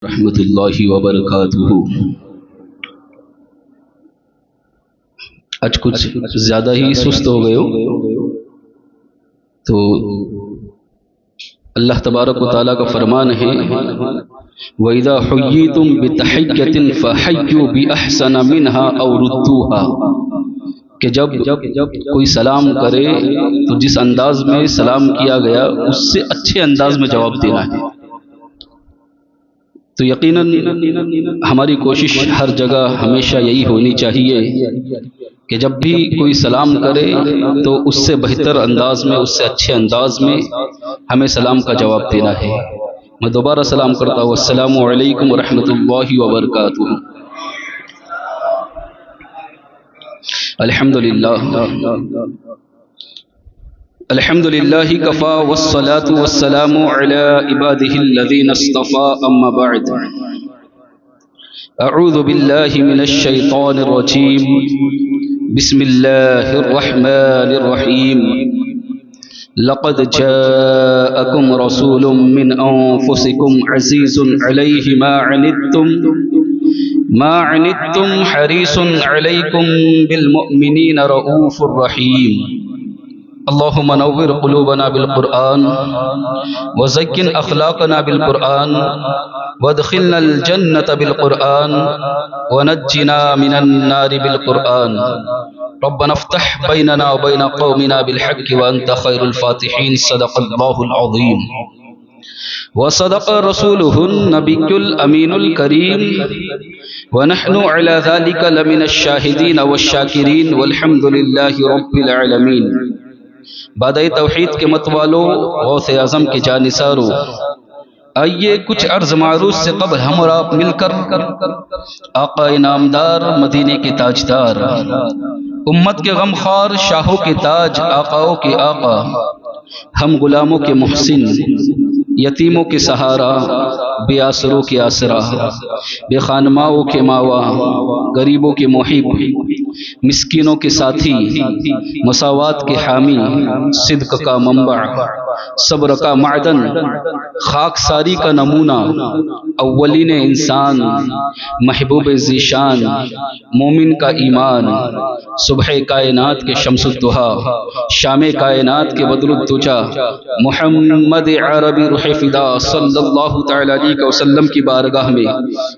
رحمۃ اللہ وبرکاتہ۔ آج کچھ زیادہ ہی سست ہو گئے ہو تو اللہ تبارک و تعالیٰ کا فرمان ہے وَإِذَا حُيِّيتُم بِتَحِيَّةٍ فَحَيُّوا بِأَحْسَنَ مِنْهَا أَوْ رُدُّوهَا کہ جب کوئی سلام کرے تو جس انداز میں سلام کیا گیا اس سے اچھے انداز میں جواب دینا ہے۔ تو یقیناً ہماری کوشش ہر جگہ ہمیشہ یہی ہونی چاہیے کہ جب بھی کوئی سلام کرے تو اس سے بہتر انداز میں، اس سے اچھے انداز میں ہمیں سلام کا جواب دینا ہے۔ میں دوبارہ سلام کرتا ہوں، السلام علیکم ورحمۃ اللہ وبرکاتہ۔ الحمدللہ الحمدللہ کفا والصلاة والسلام علی عباده الذین اصطفى اما بعد اعوذ باللہ من الشیطان الرجیم بسم اللہ الرحمن الرحیم لقد جاءکم رسول من انفسکم عزیز علیہ ما عنتم حریص علیکم بالمؤمنین رؤوف الرحیم۔ اللهم نور قلوبنا بالقرآن وزكن أخلاقنا بالقرآن وادخلنا الجنة بالقرآن ونجنا من النار بالقرآن۔ ربنا افتح بيننا وبين قومنا بالحق وأنت خير الفاتحين۔ صدق الله العظيم وصدق رسوله النبي الأمين الكريم ونحن على ذلك لمن الشاهدين والشاكرين والحمد لله رب العالمين۔ بادئ توحید کے متوالو، غوث اعظم کے جانثارو، آئیے کچھ عرض معروض سے قبل ہم اور آپ مل کر آقا انعامدار، مدینے کے تاجدار، امت کے غمخوار، شاہوں کے تاج، آقاؤں کے آقا، ہم غلاموں کے محسن، یتیموں کے سہارا، بے آسروں کے آسرا، بے خانماؤں کے ماوا، غریبوں کے محب، مسکینوں کے ساتھی، مساوات کے حامی، صدق کا منبع، صبر کا معدن، خاک ساری کا نمونہ، اولین انسان، محبوب ذیشان، مومن کا ایمان، صبح کائنات کے شمس الضحیٰ، شام کائنات کے بدر الدجا، محمد عربی روح فدا صلی اللہ تعالی علیہ وسلم کی بارگاہ میں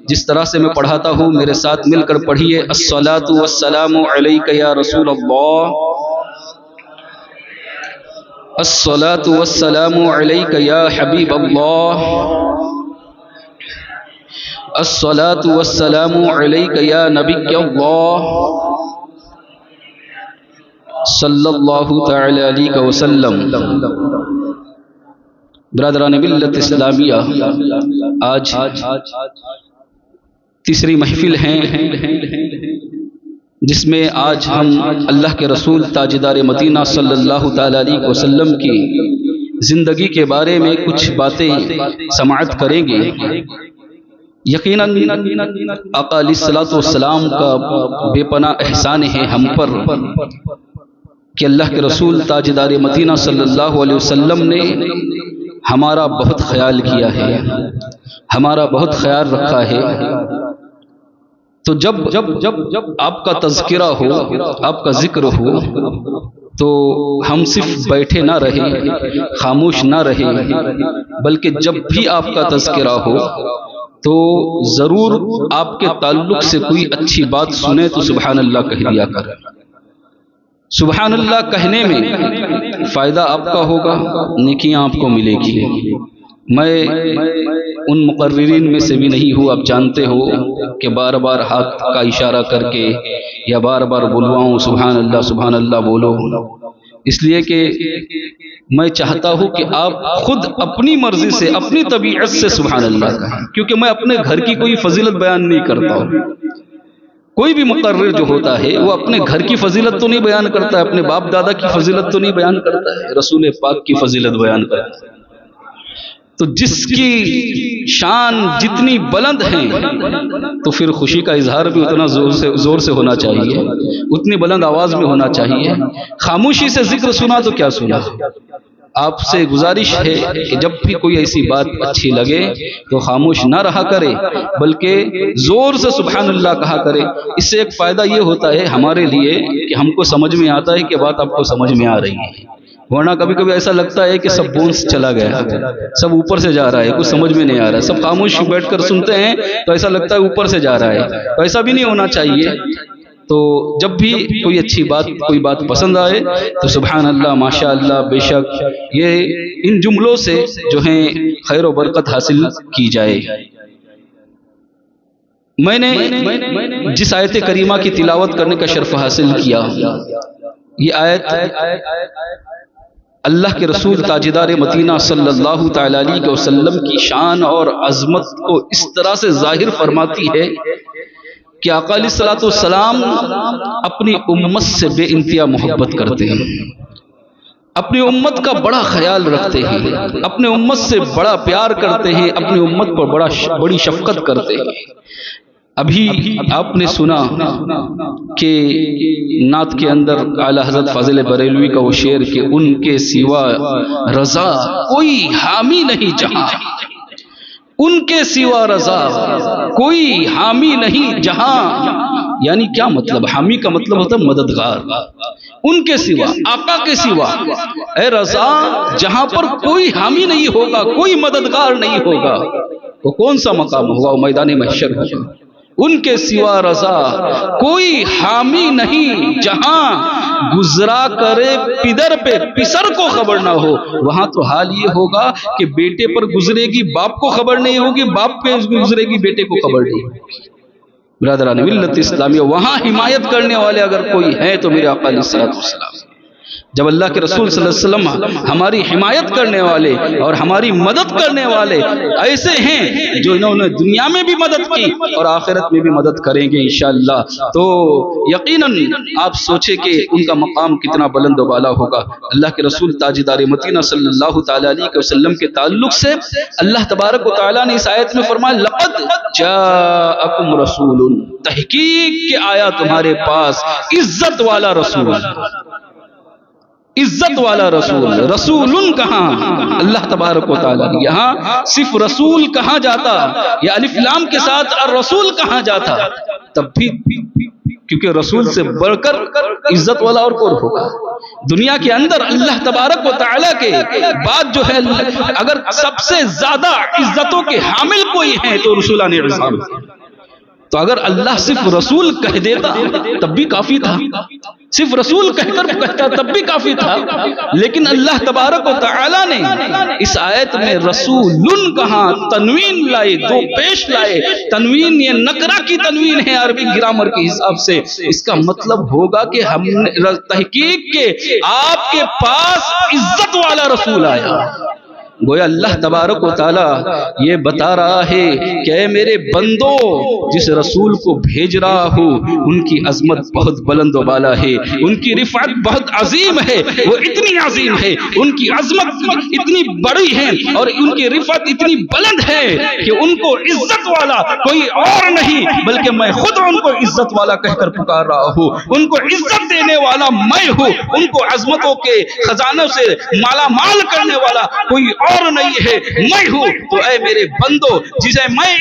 جس طرح سے میں پڑھاتا ہوں میرے ساتھ مل کر پڑھیے، الصلاۃ والسلام علیک یا رسول اللہ، الصلاۃ والسلام علیک یا حبیب اللہ، الصلاۃ والسلام علیک یا نبی اللہ صلی اللہ تعالی علیہ وسلم۔ برادران ملت اسلامیہ، آج تیسری محفل ہے جس میں آج ہم اللہ کے رسول تاجدار مدینہ صلی اللہ تعالی علیہ وسلم کی زندگی کے بارے میں کچھ باتیں سماعت کریں گے۔ یقیناً آقا علیہ الصلوۃ والسلام کا بے پناہ احسان ہے ہم پر کہ اللہ کے رسول تاجدار مدینہ صلی اللہ علیہ وسلم نے ہمارا بہت خیال کیا ہے، ہمارا بہت خیال رکھا ہے۔ تو جب آپ کا تذکرہ ہو، آپ کا ذکر ہو تو ہم صرف بیٹھے نہ رہے، خاموش نہ رہے، بلکہ جب بھی آپ کا تذکرہ ہو تو ضرور آپ کے تعلق سے کوئی اچھی بات سنے تو سبحان اللہ کہہ دیا کر۔ سبحان اللہ کہنے میں فائدہ آپ کا ہوگا، نیکیاں آپ کو ملے گی۔ میں ان مقررین میں سے بھی نہیں ہوں، آپ جانتے ہو کہ بار بار ہاتھ کا اشارہ کر کے یا بار بار بلواؤں سبحان اللہ بولو، اس لیے کہ میں چاہتا ہوں کہ آپ خود اپنی مرضی سے، اپنی طبیعت سے سبحان اللہ کہیں، کیونکہ میں اپنے گھر کی کوئی فضیلت بیان نہیں کرتا ہوں۔ کوئی بھی مقرر جو ہوتا ہے وہ اپنے گھر کی فضیلت تو نہیں بیان کرتا ہے، اپنے باپ دادا کی فضیلت تو نہیں بیان کرتا ہے، رسول پاک کی فضیلت بیان کرتا ہے۔ تو جس کی شان جتنی بلند ہے تو پھر خوشی کا اظہار بھی اتنا زور سے ہونا چاہیے، اتنی بلند آواز میں ہونا چاہیے۔ خاموشی سے ذکر سنا تو کیا سنا، آپ سے گزارش ہے کہ جب بھی کوئی ایسی بات اچھی لگے تو خاموش نہ رہا کرے، بلکہ زور سے سبحان اللہ کہا کرے۔ اس سے ایک فائدہ یہ ہوتا ہے ہمارے لیے کہ ہم کو سمجھ میں آتا ہے کہ بات آپ کو سمجھ میں آ رہی ہے، ورنہ کبھی کبھی ایسا لگتا ہے کہ سب بونس چلا گیا، سب اوپر سے جا رہا ہے، کچھ سمجھ میں نہیں آ رہا ہے، سب خاموش بیٹھ کر سنتے ہیں تو ایسا لگتا ہے اوپر سے جا رہا ہے، تو ایسا بھی نہیں ہونا چاہیے۔ تو جب بھی کوئی اچھی بات، کوئی بات پسند آئے تو سبحان اللہ، ماشاء اللہ، بے شک، یہ ان جملوں سے جو ہیں خیر و برکت حاصل کی جائے۔ میں نے جس آیت کریمہ کی تلاوت کرنے کا شرف حاصل کیا، یہ آیت اللہ کے رسول تاجدار مدینہ صلی اللہ تعالی علیہ وسلم کی شان اور عظمت کو اس طرح سے ظاہر فرماتی ہے کہ آقا علیہ الصلوۃ والسلام اپنی امت سے بے انتہا محبت کرتے ہیں، اپنی امت کا بڑا خیال رکھتے ہیں، اپنے امت سے بڑا پیار کرتے ہیں، اپنی امت پر بڑی شفقت کرتے ہیں۔ ابھی آپ نے سنا کہ نعت کے اندر اعلیٰ حضرت فاضل بریلوی کا وہ شعر کہ ان کے سوا رضا کوئی حامی نہیں جہاں، ان کے سوا رضا کوئی حامی نہیں جہاں، یعنی کیا مطلب؟ حامی کا مطلب ہوتا ہے مددگار۔ ان کے سوا، آقا کے سوا، اے رضا جہاں پر کوئی حامی نہیں ہوگا، کوئی مددگار نہیں ہوگا، وہ کون سا مقام ہوگا؟ وہ میدان محشر ہوگا۔ ان کے سوا رضا کوئی حامی نہیں جہاں، گزرا کرے پدر پہ پسر کو خبر نہ ہو۔ وہاں تو حال یہ ہوگا کہ بیٹے پر گزرے گی باپ کو خبر نہیں ہوگی، باپ پہ گزرے گی بیٹے کو خبر نہیں ہوگی۔ برادران ملت اسلامیہ، وہاں حمایت کرنے والے اگر کوئی ہیں تو میرے آقا علیہ الصلوۃ والسلام۔ جب اللہ کے رسول صلی اللہ علیہ وسلم ہماری حمایت کرنے والے اور ہماری مدد کرنے والے ایسے ہیں جو انہوں نے دنیا میں بھی مدد کی اور آخرت میں بھی مدد کریں گے انشاءاللہ، تو یقیناً آپ سوچیں کہ ان کا مقام کتنا بلند و بالا ہوگا۔ اللہ کے رسول تاجدار مدینہ صلی اللہ تعالی علیہ وسلم کے تعلق سے اللہ تبارک و تعالیٰ نے اس آیت میں فرمایا لقد جاءکم رسول، تحقیق کہ آیا تمہارے پاس عزت والا رسول، عزت والا رسول۔ رسول کہاں؟ اللہ تبارک و تعالیٰ یہاں صرف رسول کہاں جاتا یا الف لام کے ساتھ الرسول کہاں جاتا؟ تب بھی کیونکہ رسول سے بڑھ کر عزت والا اور کون ہوگا دنیا کے اندر؟ اللہ تبارک و تعالیٰ کے بعد جو ہے اگر سب سے زیادہ عزتوں کے حامل کوئی ہیں تو رسولان اعظام۔ تو اگر اللہ صرف رسول کہہ دیتا تب بھی کافی تھا، صرف رسول کہہ کر کہتا تب بھی کافی تھا، لیکن اللہ تبارک و تعالیٰ نے اس آیت میں رسول کہاں تنوین لائے، دو پیش لائے۔ تنوین یہ نکرہ کی تنوین ہے عربی گرامر کے حساب سے، اس کا مطلب ہوگا کہ ہم نے تحقیق کے آپ کے پاس عزت والا رسول آیا۔ گویا اللہ تبارک و تعالیٰ یہ بتا رہا ہے کہ اے میرے بندو، جس رسول کو بھیج رہا ہوں ان کی عظمت بہت بلند و بالا ہے، ان کی رفعت بہت عظیم ہے، وہ اتنی عظیم ہے، ان کی عظمت اتنی بڑی ہے اور ان کی رفعت اتنی بلند ہے کہ ان کو عزت والا کوئی اور نہیں بلکہ میں خود ان کو عزت والا کہہ کر پکار رہا ہوں۔ ان کو عزت دینے والا میں ہوں، ان کو عظمتوں کے خزانوں سے مالا مال کرنے والا کوئی اور نہیں ہے، میں ہوں۔ تو اے میرے بندو، جسے میں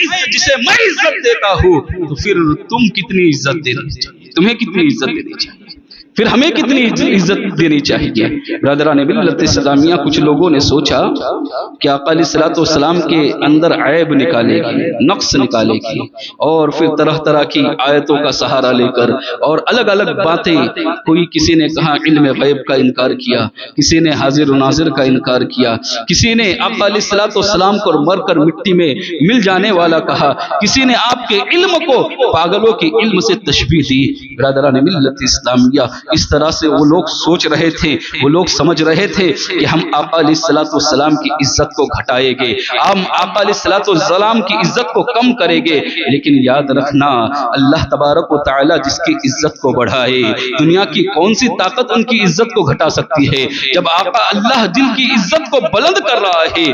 عزت دیتا ہوں تو پھر تم کتنی عزت دینی چاہیے، تمہیں کتنی عزت دینی چاہیے، پھر ہمیں کتنی عزت دینی چاہیے۔ برادران ملت اسلامیہ، کچھ لوگوں نے سوچا کہ آقا علیہ الصلوۃ والسلام کے اندر عیب نکالے گی، نقص نکالے گی، اور پھر طرح طرح کی آیتوں کا سہارا لے کر اور الگ الگ باتیں، کوئی کسی نے کہا علم غیب کا انکار کیا، کسی نے حاضر و ناظر کا انکار کیا، کسی نے آقا علیہ الصلوۃ والسلام کو مر کر مٹی میں مل جانے والا کہا، کسی نے آپ کے علم کو پاگلوں کے علم سے تشبیہ دی۔ برادران ملت اسلامیہ، اس طرح سے وہ لوگ سوچ رہے تھے، وہ لوگ سمجھ رہے تھے کہ ہم آقا علیہ الصلوۃ والسلام کی عزت کو گھٹائیں گے، ہم آقا علیہ الصلوۃ والسلام کی عزت کو کم کریں گے، لیکن یاد رکھنا اللہ تبارک و تعالی جس کی عزت کو بڑھائے، دنیا کی کون سی طاقت ان کی عزت کو گھٹا سکتی ہے؟ جب آقا اللہ جن کی عزت کو بلند کر رہا ہے،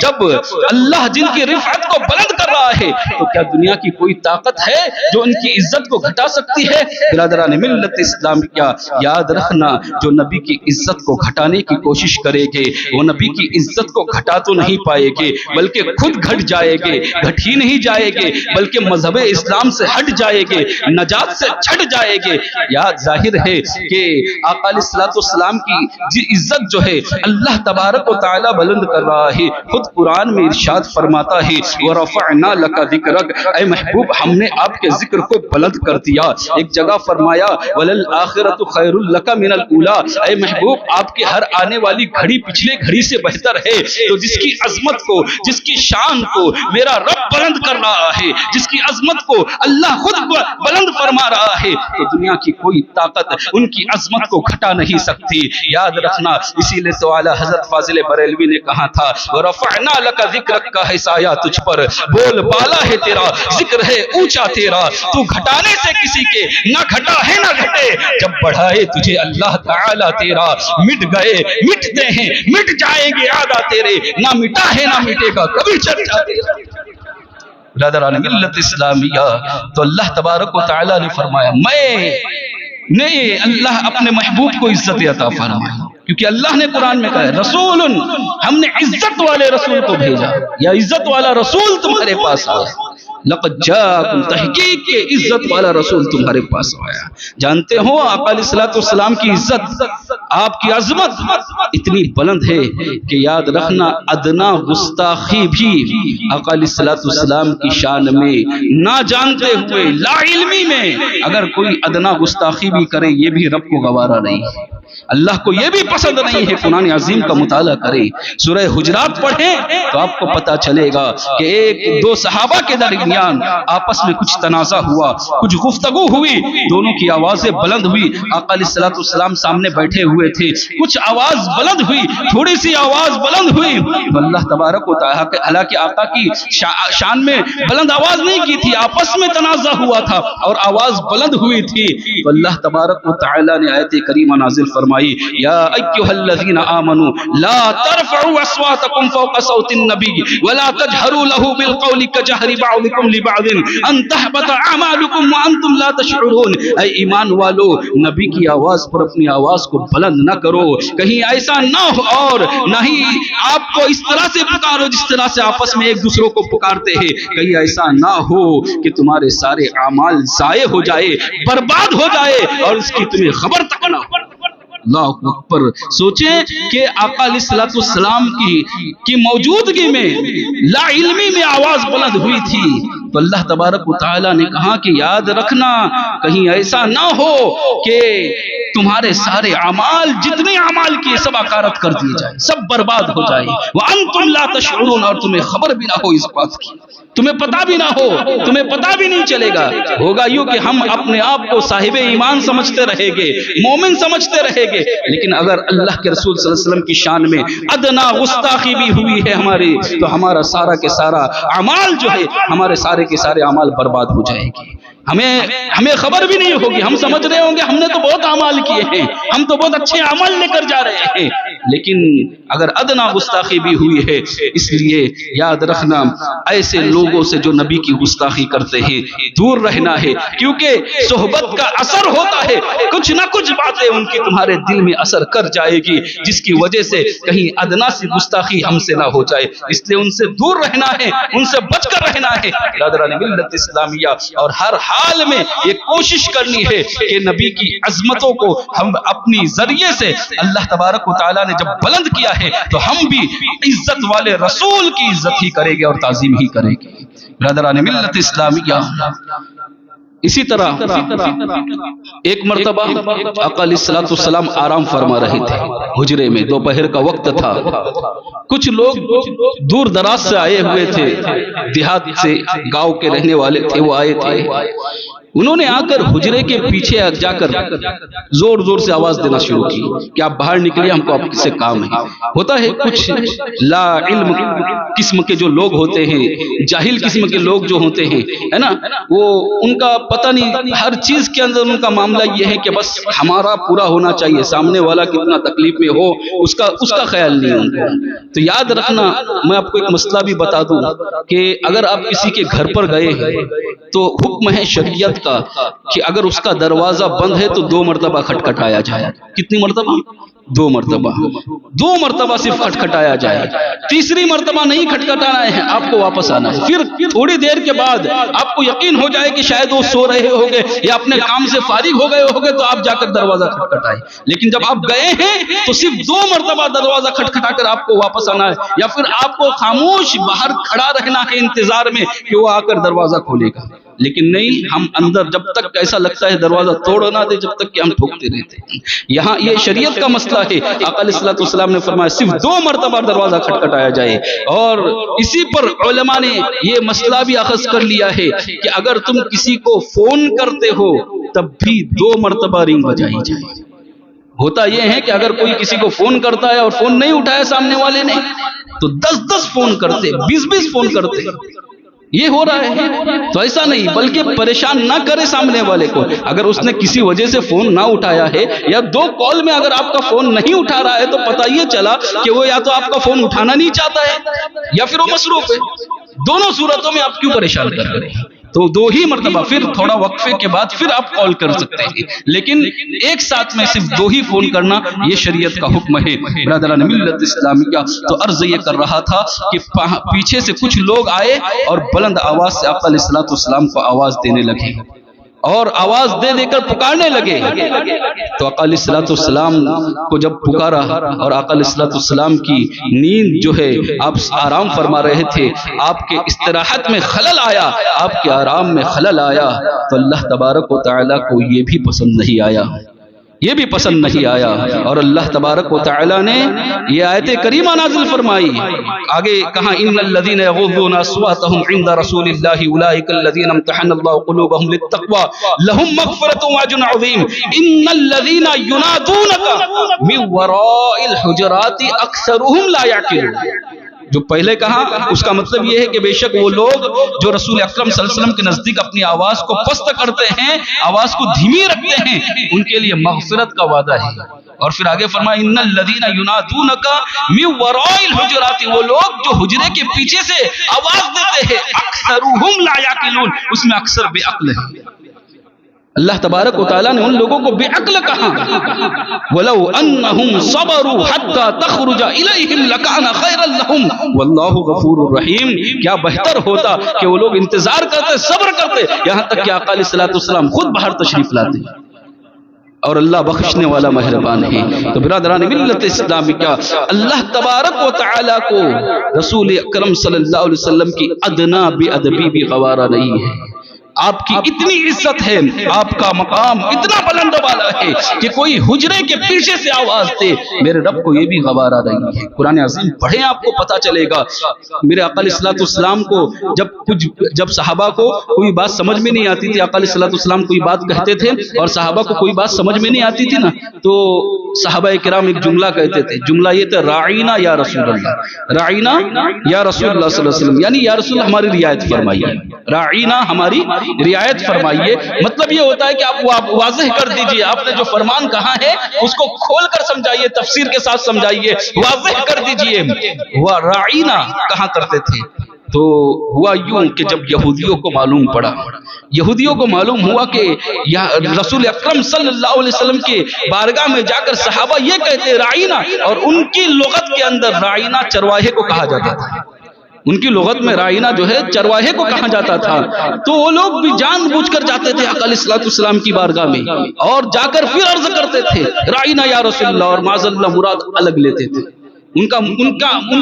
جب اللہ جن کی رفعت کو بلند کر رہا ہے، تو کیا دنیا کی کوئی طاقت ہے جو ان کی عزت کو گھٹا سکتی ہے؟ برادران ملت اسلامیہ، یاد رکھنا جو نبی کی عزت کو گھٹانے کی کوشش کرے گے وہ نبی کی عزت کو گھٹا تو نہیں پائے گے بلکہ خود گھٹ جائے گے، گھٹ ہی نہیں جائے گے بلکہ مذہب اسلام سے ہٹ جائے گے، نجات سے چھٹ جائے گے۔ یاد ظاہر ہے کہ آقا علیہ السلام کی عزت جو ہے اللہ تبارک و تعالی بلند کر رہا ہے۔ خود قرآن میں ارشاد فرماتا ہے وَرَفَعْنَا لَكَ ذِكْرَكَ، اے محبوب ہم نے آپ کے ذکر کو بلند کر دیا۔ ایک جگہ فرمایا وَلَلْآخِرَةُ خَيْرٌ لَكَ مِنَ الْأُولَىٰ، اے محبوب آپ کی ہر آنے والی گھڑی پچھلے گھڑی سے بہتر ہے۔ تو جس کی عظمت کو، جس کی شان کو میرا رب بلند کر رہا ہے، جس کی عظمت کو اللہ خود بلند فرما رہا ہے، تو دنیا کی کوئی طاقت ان کی عظمت کو گھٹا نہیں سکتی۔ یاد رکھنا اسی لیے تو اعلیٰ حضرت فاضل بریلوی نے کہا تھا وَرَفَعْنَا لَكَ ذِكْرَكَ کا ہے سایہ تجھ پر، بول بالا ہے تیرا، ذکر ہے اونچا تیرا، تو گھٹانے سے کسی کے نہ گھٹا ہے نہ گھٹے، جب بڑھائے تجھے اللہ تعالیٰ تیرا، مٹ گئے مٹتے ہیں مٹ جائیں گے آدھا تیرے، نہ مٹا ہے نہ مٹے گا کبھی چرچا تیرا۔ برادران ملت اسلامیہ، تو اللہ تبارک و تعالیٰ نے فرمایا میں نے اللہ اپنے محبوب کو عزت عطا فرمائی، کیونکہ اللہ نے قرآن میں کہا ہے رسول، ہم نے عزت والے رسول کو بھیجا، یا عزت والا رسول تمہارے پاس آیا، لقد جاءکم، تحقیق کے عزت والا رسول تمہارے پاس آیا۔ جانتے ہو آقا علیہ السلام کی عزت، آپ کی عظمت اتنی بلند ہے کہ یاد رکھنا ادنا گستاخی بھی آقا علیہ السلام کی شان میں نہ جانتے ہوئے لا علمی میں اگر کوئی ادنا گستاخی بھی کرے یہ بھی رب کو گوارا نہیں ہے، اللہ کو یہ بھی پسند نہیں ہے۔ قرآن عظیم کا مطالعہ کریں، سورہ حجرات پڑھیں تو آپ کو پتا چلے گا کہ ایک دو صحابہ کے درمیان آپس میں کچھ تنازع ہوا، کچھ گفتگو ہوئی، دونوں کی آوازیں بلند ہوئی، آقا علیہ السلام سامنے بیٹھے ہوئے تھے، کچھ آواز بلند ہوئی، تھوڑی سی آواز بلند ہوئی تو اللہ تبارک و تعالیٰ، حالانکہ آقا کی شان میں بلند آواز نہیں کی تھی، آپس میں تنازع ہوا تھا اور آواز بلند ہوئی تھی، تو اللہ تبارک و تعالیٰ نے آیت کریمہ نازل فرمائی یا ایھا الذین آمنوا لا ترفعوا اصواتکم فوق صوت النبی ولا تجهروا له بالقول كجهر بعضکم لبعض ان تحبط اعمالکم وانتم لا تشعرون، اے ایمان والو نبی کی آواز پر اپنی آواز کو بلند نہ کرو، کہیں ایسا نہ ہو اور نہ ہی آپ کو اس طرح سے پکارو جس طرح سے آپس میں ایک دوسروں کو پکارتے ہیں، کہیں ایسا نہ ہو کہ تمہارے سارے اعمال ضائع ہو جائے، برباد ہو جائے اور اس کی تمہیں خبر تک نہ ہو۔ اللہ اکبر، سوچیں کہ آقا علیہ السلام کی موجودگی میں لا علمی میں آواز بلند ہوئی تھی، تو اللہ تبارک و تعالیٰ نے کہا کہ یاد رکھنا کہیں ایسا نہ ہو کہ تمہارے سارے اعمال جتنے اعمال کیے سب اکارت کر دیے جائیں، سب برباد ہو جائیں، وانتم لا تشعرون، اور تمہیں خبر بھی نہ ہو اس بات کی، تمہیں پتا بھی نہ ہو، تمہیں پتا بھی نہیں چلے گا، ہوگا یوں کہ ہم اپنے آپ کو صاحب ایمان سمجھتے رہیں گے، مومن سمجھتے رہیں گے، لیکن اگر اللہ کے رسول صلی اللہ علیہ وسلم کی شان میں ادنا گستاخی بھی ہوئی ہے ہماری، تو ہمارا سارا کے سارا اعمال جو ہے، ہمارے سارے کے سارے اعمال برباد ہو جائیں گے، ہمیں خبر بھی نہیں ہوگی، ہم سمجھ رہے ہوں گے ہم نے تو بہت اعمال کیے ہیں، ہم تو بہت اچھے عمل لے کر جا رہے ہیں، لیکن اگر ادنا گستاخی بھی ہوئی ہے، اس لیے یاد رکھنا ایسے لوگوں سے جو نبی کی گستاخی کرتے ہیں دور رہنا ہے، کیونکہ صحبت کا اثر ہوتا ہے، کچھ نہ کچھ باتیں ان کی تمہارے دل میں اثر کر جائے گی جس کی وجہ سے کہیں ادنا سی گستاخی ہم سے نہ ہو جائے، اس لیے ان سے دور رہنا ہے، ان سے بچ کر رہنا ہے۔ برادران ملت اسلامیہ، اور ہر حال میں یہ کوشش کرنی ہے کہ نبی کی عظمتوں کو ہم اپنی ذریعے سے اللہ تبارک و تعالیٰ نے جب بلند کیا ہے تو ہم بھی عزت والے رسول کی عزت ہی کریں گے اور تعظیم ہی کریں گے۔ برادران ملت اسلامیہ، اسی طرح ایک مرتبہ آقا علیہ السلام آرام فرما رہے تھے حجرے میں، دوپہر کا وقت تھا، کچھ لوگ دور دراز سے آئے ہوئے تھے، دیہات سے گاؤں کے رہنے والے تھے، وہ آئے تھے، انہوں نے آ کر حجرے کے پیچھے جا کر زور زور سے آواز دینا شروع کی کہ آپ باہر نکلیے، ہم کو آپ سے کام ہے۔ ہوتا ہے کچھ لا علم قسم کے جو لوگ ہوتے ہیں، جاہل قسم کے لوگ جو ہوتے ہیں، ہے نا، وہ ان کا پتہ نہیں، ہر چیز کے اندر ان کا معاملہ یہ ہے کہ بس ہمارا پورا ہونا چاہیے، سامنے والا کتنا تکلیف میں ہو اس کا خیال نہیں ان کو۔ تو یاد رکھنا، میں آپ کو ایک مسئلہ بھی بتا دوں کہ اگر آپ کسی کے گھر پر گئے ہیں تو حکم ہے شریعت ہوتا کہ اگر اس کا دروازہ بند ہے تو 2 مرتبہ کھٹکھٹایا جائے. کتنی مرتبہ؟ 2 مرتبہ. 2 مرتبہ صرف کھٹکھٹایا جائے. تیسری مرتبہ نہیں کھٹکھٹانا ہے، آپ کو واپس آنا ہے. پھر تھوڑی دیر کے بعد آپ کو یقین ہو جائے کہ شاید وہ سو رہے ہوگے یا اپنے کام سے فارغ ہو گئے ہوگے تو آپ جا کر دروازہ کھٹکھٹائیں. لیکن جب آپ گئے ہیں تو صرف 2 مرتبہ دروازہ کھٹکھٹا کر آپ کو واپس آنا ہے، یا پھر آپ کو خاموش باہر کھڑا رہنا ہے انتظار میں کہ وہ آ کر دروازہ کھولے گا. لیکن نہیں، ہم اندر جب تک ایسا لگتا ہے دروازہ توڑ نہ دے جب تک کہ ہم ٹھوکتے رہتے ہیں. یہاں یہ شریعت کا مسئلہ ہے. آقا علیہ الصلوۃ والسلام نے فرمایا صرف 2 مرتبہ دروازہ کھٹکھٹایا جائے. اور اسی پر علماء نے یہ مسئلہ بھی اخذ کر لیا ہے کہ اگر تم کسی کو فون کرتے ہو تب بھی 2 مرتبہ رنگ بجائی جائے. ہوتا یہ ہے کہ اگر کوئی کسی کو فون کرتا ہے اور فون نہیں اٹھایا سامنے والے نے تو 10 فون کرتے، 20 فون کرتے. یہ ہو رہا ہے. تو ایسا نہیں، بلکہ پریشان نہ کرے سامنے والے کو. اگر اس نے کسی وجہ سے فون نہ اٹھایا ہے یا 2 کال میں اگر آپ کا فون نہیں اٹھا رہا ہے تو پتہ یہ چلا کہ وہ یا تو آپ کا فون اٹھانا نہیں چاہتا ہے یا پھر وہ مصروف ہے. دونوں صورتوں میں آپ کیوں پریشان کر رہے ہیں؟ تو 2 ہی مرتبہ، پھر تھوڑا وقفے کے بعد پھر آپ کال کر سکتے ہیں. لیکن ایک ساتھ میں صرف 2 ہی فون کرنا یہ شریعت کا حکم ہے. برادران ملت اسلامیہ، تو عرض یہ کر رہا تھا کہ پیچھے سے کچھ لوگ آئے اور بلند آواز سے آقا علیہ الصلوۃ والسلام کو آواز دینے لگے اور آواز دے دے کر پکارنے لگے. تو آقا علیہ الصلوۃ والسلام کو جب پکارا اور آقا علیہ الصلوۃ والسلام کی نیند جو ہے، آپ آرام فرما رہے تھے، آپ کے استراحت میں خلل آیا، آپ کے آرام میں خلل آیا، تو اللہ تبارک و تعالیٰ کو یہ بھی پسند نہیں آیا، یہ بھی پسند نہیں آیا. اور اللہ تبارک و تعالیٰ نے یہ آیت کریمہ نازل فرمائی. آگے کہا ان الذين يغضون اصواتهم عند رسول الله اولئك الذين امتحن الله قلوبهم للتقوى لهم مغفرة واجر عظيم ان الذين ينادونك من وراء الحجرات اكثرهم لا يعقلون. جو پہلے کہا اس کا مطلب یہ ہے کہ بے شک وہ لوگ جو رسول اکرم صلی اللہ علیہ وسلم کے نزدیک اپنی آواز کو پست کرتے ہیں، آواز کو دھیمی رکھتے ہیں، ان کے لیے مغفرت کا وعدہ ہے. اور پھر آگے فرمایا ان الذین ینادونک من وراء الحجرات، وہ لوگ جو حجرے کے پیچھے سے آواز دیتے ہیں، اکثرهم لا یعقلون، اس میں اکثر بے عقل ہے. اللہ تبارک و تعالیٰ نے ان لوگوں کو بے عقل کہا. وَلَوْ أَنَّهُمْ صَبَرُوا حَتَّى تَخْرُجَ إِلَيْهِمْ لَكَانَ خَيْرًا لَهُمْ وَاللَّهُ غَفُورٌ رَحِيمٌ. کیا بہتر ہوتا کہ وہ لوگ انتظار کرتے، صبر کرتے، یہاں تک کہ آقا علیہ الصلوۃ والسلام خود باہر تشریف لاتے. اور اللہ بخشنے والا مہربان ہے. تو برادران ملت اسلامی، کیا اللہ تبارک و تعالیٰ کو رسول اکرم صلی اللہ علیہ وسلم کی ادنا بے ادبی بھی گوارا نہیں ہے؟ آپ کی اتنی عزت ہے، آپ کا مقام اتنا بلند بالا ہے کہ کوئی حجرے کے پیچھے سے آواز دے، میرے رب کو یہ بھی گوارا نہیں ہے. قرآن عظیم پڑھیں، آپ کو پتا چلے گا. میرے آقا علیہ الصلوۃ والسلام کو جب صحابہ کو کوئی بات سمجھ میں نہیں آتی تھی، آقا علیہ الصلوۃ والسلام کوئی بات کہتے تھے اور صحابہ کو کوئی بات سمجھ میں نہیں آتی تھی نا، تو صحابہ کرام ایک جملہ کہتے تھے. جملہ یہ تھا راعینا یا رسول اللہ، راعینا یا رسول اللہ صلی اللہ علیہ وسلم، یعنی یا رسول اللہ ہماری رعایت فرمائیے، راعینا ہماری رعایت فرمائیے. مطلب یہ ہوتا ہے کہ آپ واضح کر دیجئے، آپ نے جو فرمان کہا ہے اس کو کھول کر سمجھائیے، تفسیر کے ساتھ سمجھائیے، واضح کر دیجئے. وہ راعینا کہا کرتے تھے. تو ہوا یوں کہ جب یہودیوں کو معلوم پڑا، یہودیوں کو معلوم ہوا کہ رسول اکرم صلی اللہ علیہ وسلم کے بارگاہ میں جا کر صحابہ یہ کہتے راعینا، اور ان کی لغت کے اندر راعینا چرواہے کو کہا جاتا تھا. ان کی لغت میں راعینا جو ہے چرواہے کو کہا جاتا تھا. تو وہ لوگ بھی جان بوجھ کر جاتے تھے آقا علیہ الصلوۃ والسلام کی بارگاہ میں اور جا کر پھر عرض کرتے تھے راعینا یا رسول اللہ، اور معاذ اللہ مراد الگ لیتے تھے. ان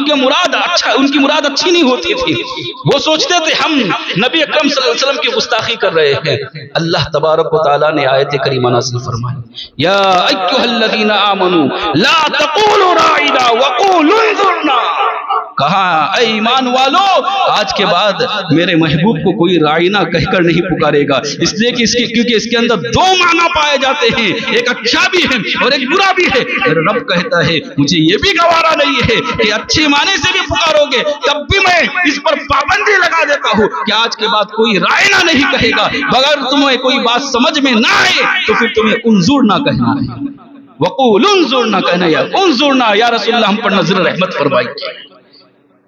کی مراد اچھی نہیں ہوتی تھی. وہ سوچتے تھے ہم نبی اکرم صلی اللہ علیہ وسلم کی گستاخی کر رہے ہیں. اللہ تبارک و تعالیٰ نے آیت کریمہ نازل فرمائی، یا ایھا الذین آمنوا لا تقولوا راعینا وقولوا انظرنا. کہا اے ایمان والو، آج کے بعد میرے محبوب کو کوئی راعینا کہہ کر نہیں پکارے گا، اس لیے کہ کیونکہ اس کے اندر 2 معنی پائے جاتے ہیں، ایک اچھا بھی ہے اور ایک برا بھی ہے. میرا رب کہتا ہے مجھے یہ بھی گوارا نہیں ہے کہ اچھے معنی سے بھی پکارو گے تب بھی میں اس پر پابندی لگا دیتا ہوں کہ آج کے بعد کوئی راعینا نہیں کہے گا. بغیر تمہیں کوئی بات سمجھ میں نہ آئے تو پھر تمہیں انظرنا کہنا ہے. وقول انظرنا کہنا، یا انظرنا یا رسول اللہ ہم پر نظر رحمت فرمائیے.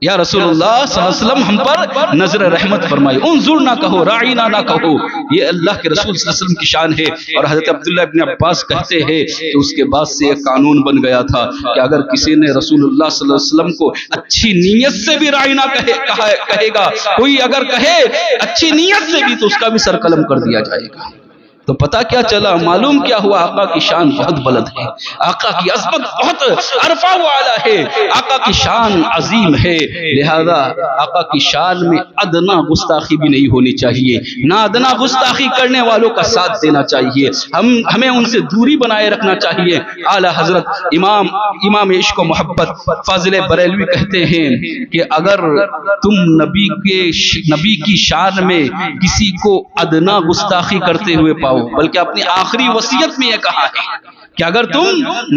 یا رسول اللہ صلی اللہ علیہ وسلم ہم پر نظر رحمت فرمائے. انظر نہ کہو، راعینا نہ کہو. یہ اللہ کے رسول صلی اللہ علیہ وسلم کی شان ہے. اور حضرت عبداللہ ابن عباس کہتے ہیں کہ اس کے بعد سے ایک قانون بن گیا تھا کہ اگر کسی نے رسول اللہ صلی اللہ علیہ وسلم کو اچھی نیت سے بھی راعینا کہے گا، کوئی اگر کہے اچھی نیت سے بھی، تو اس کا بھی سر قلم کر دیا جائے گا. تو پتہ کیا چلا، معلوم کیا ہوا، آقا کی شان بہت بلند ہے، آقا کی عظمت بہت عرفہ و اعلیٰ ہے، آقا کی شان عظیم ہے. لہذا آقا کی شان میں ادنا گستاخی بھی نہیں ہونی چاہیے، نہ ادنا گستاخی کرنے والوں کا ساتھ دینا چاہیے. ہمیں ان سے دوری بنائے رکھنا چاہیے. اعلیٰ حضرت امام عشق و محبت فاضل بریلوی کہتے ہیں کہ اگر تم نبی کی شان میں کسی کو ادنا گستاخی کرتے ہوئے پاؤ، بلکہ اپنی آخری وصیت میں یہ کہا ہے کہ اگر تم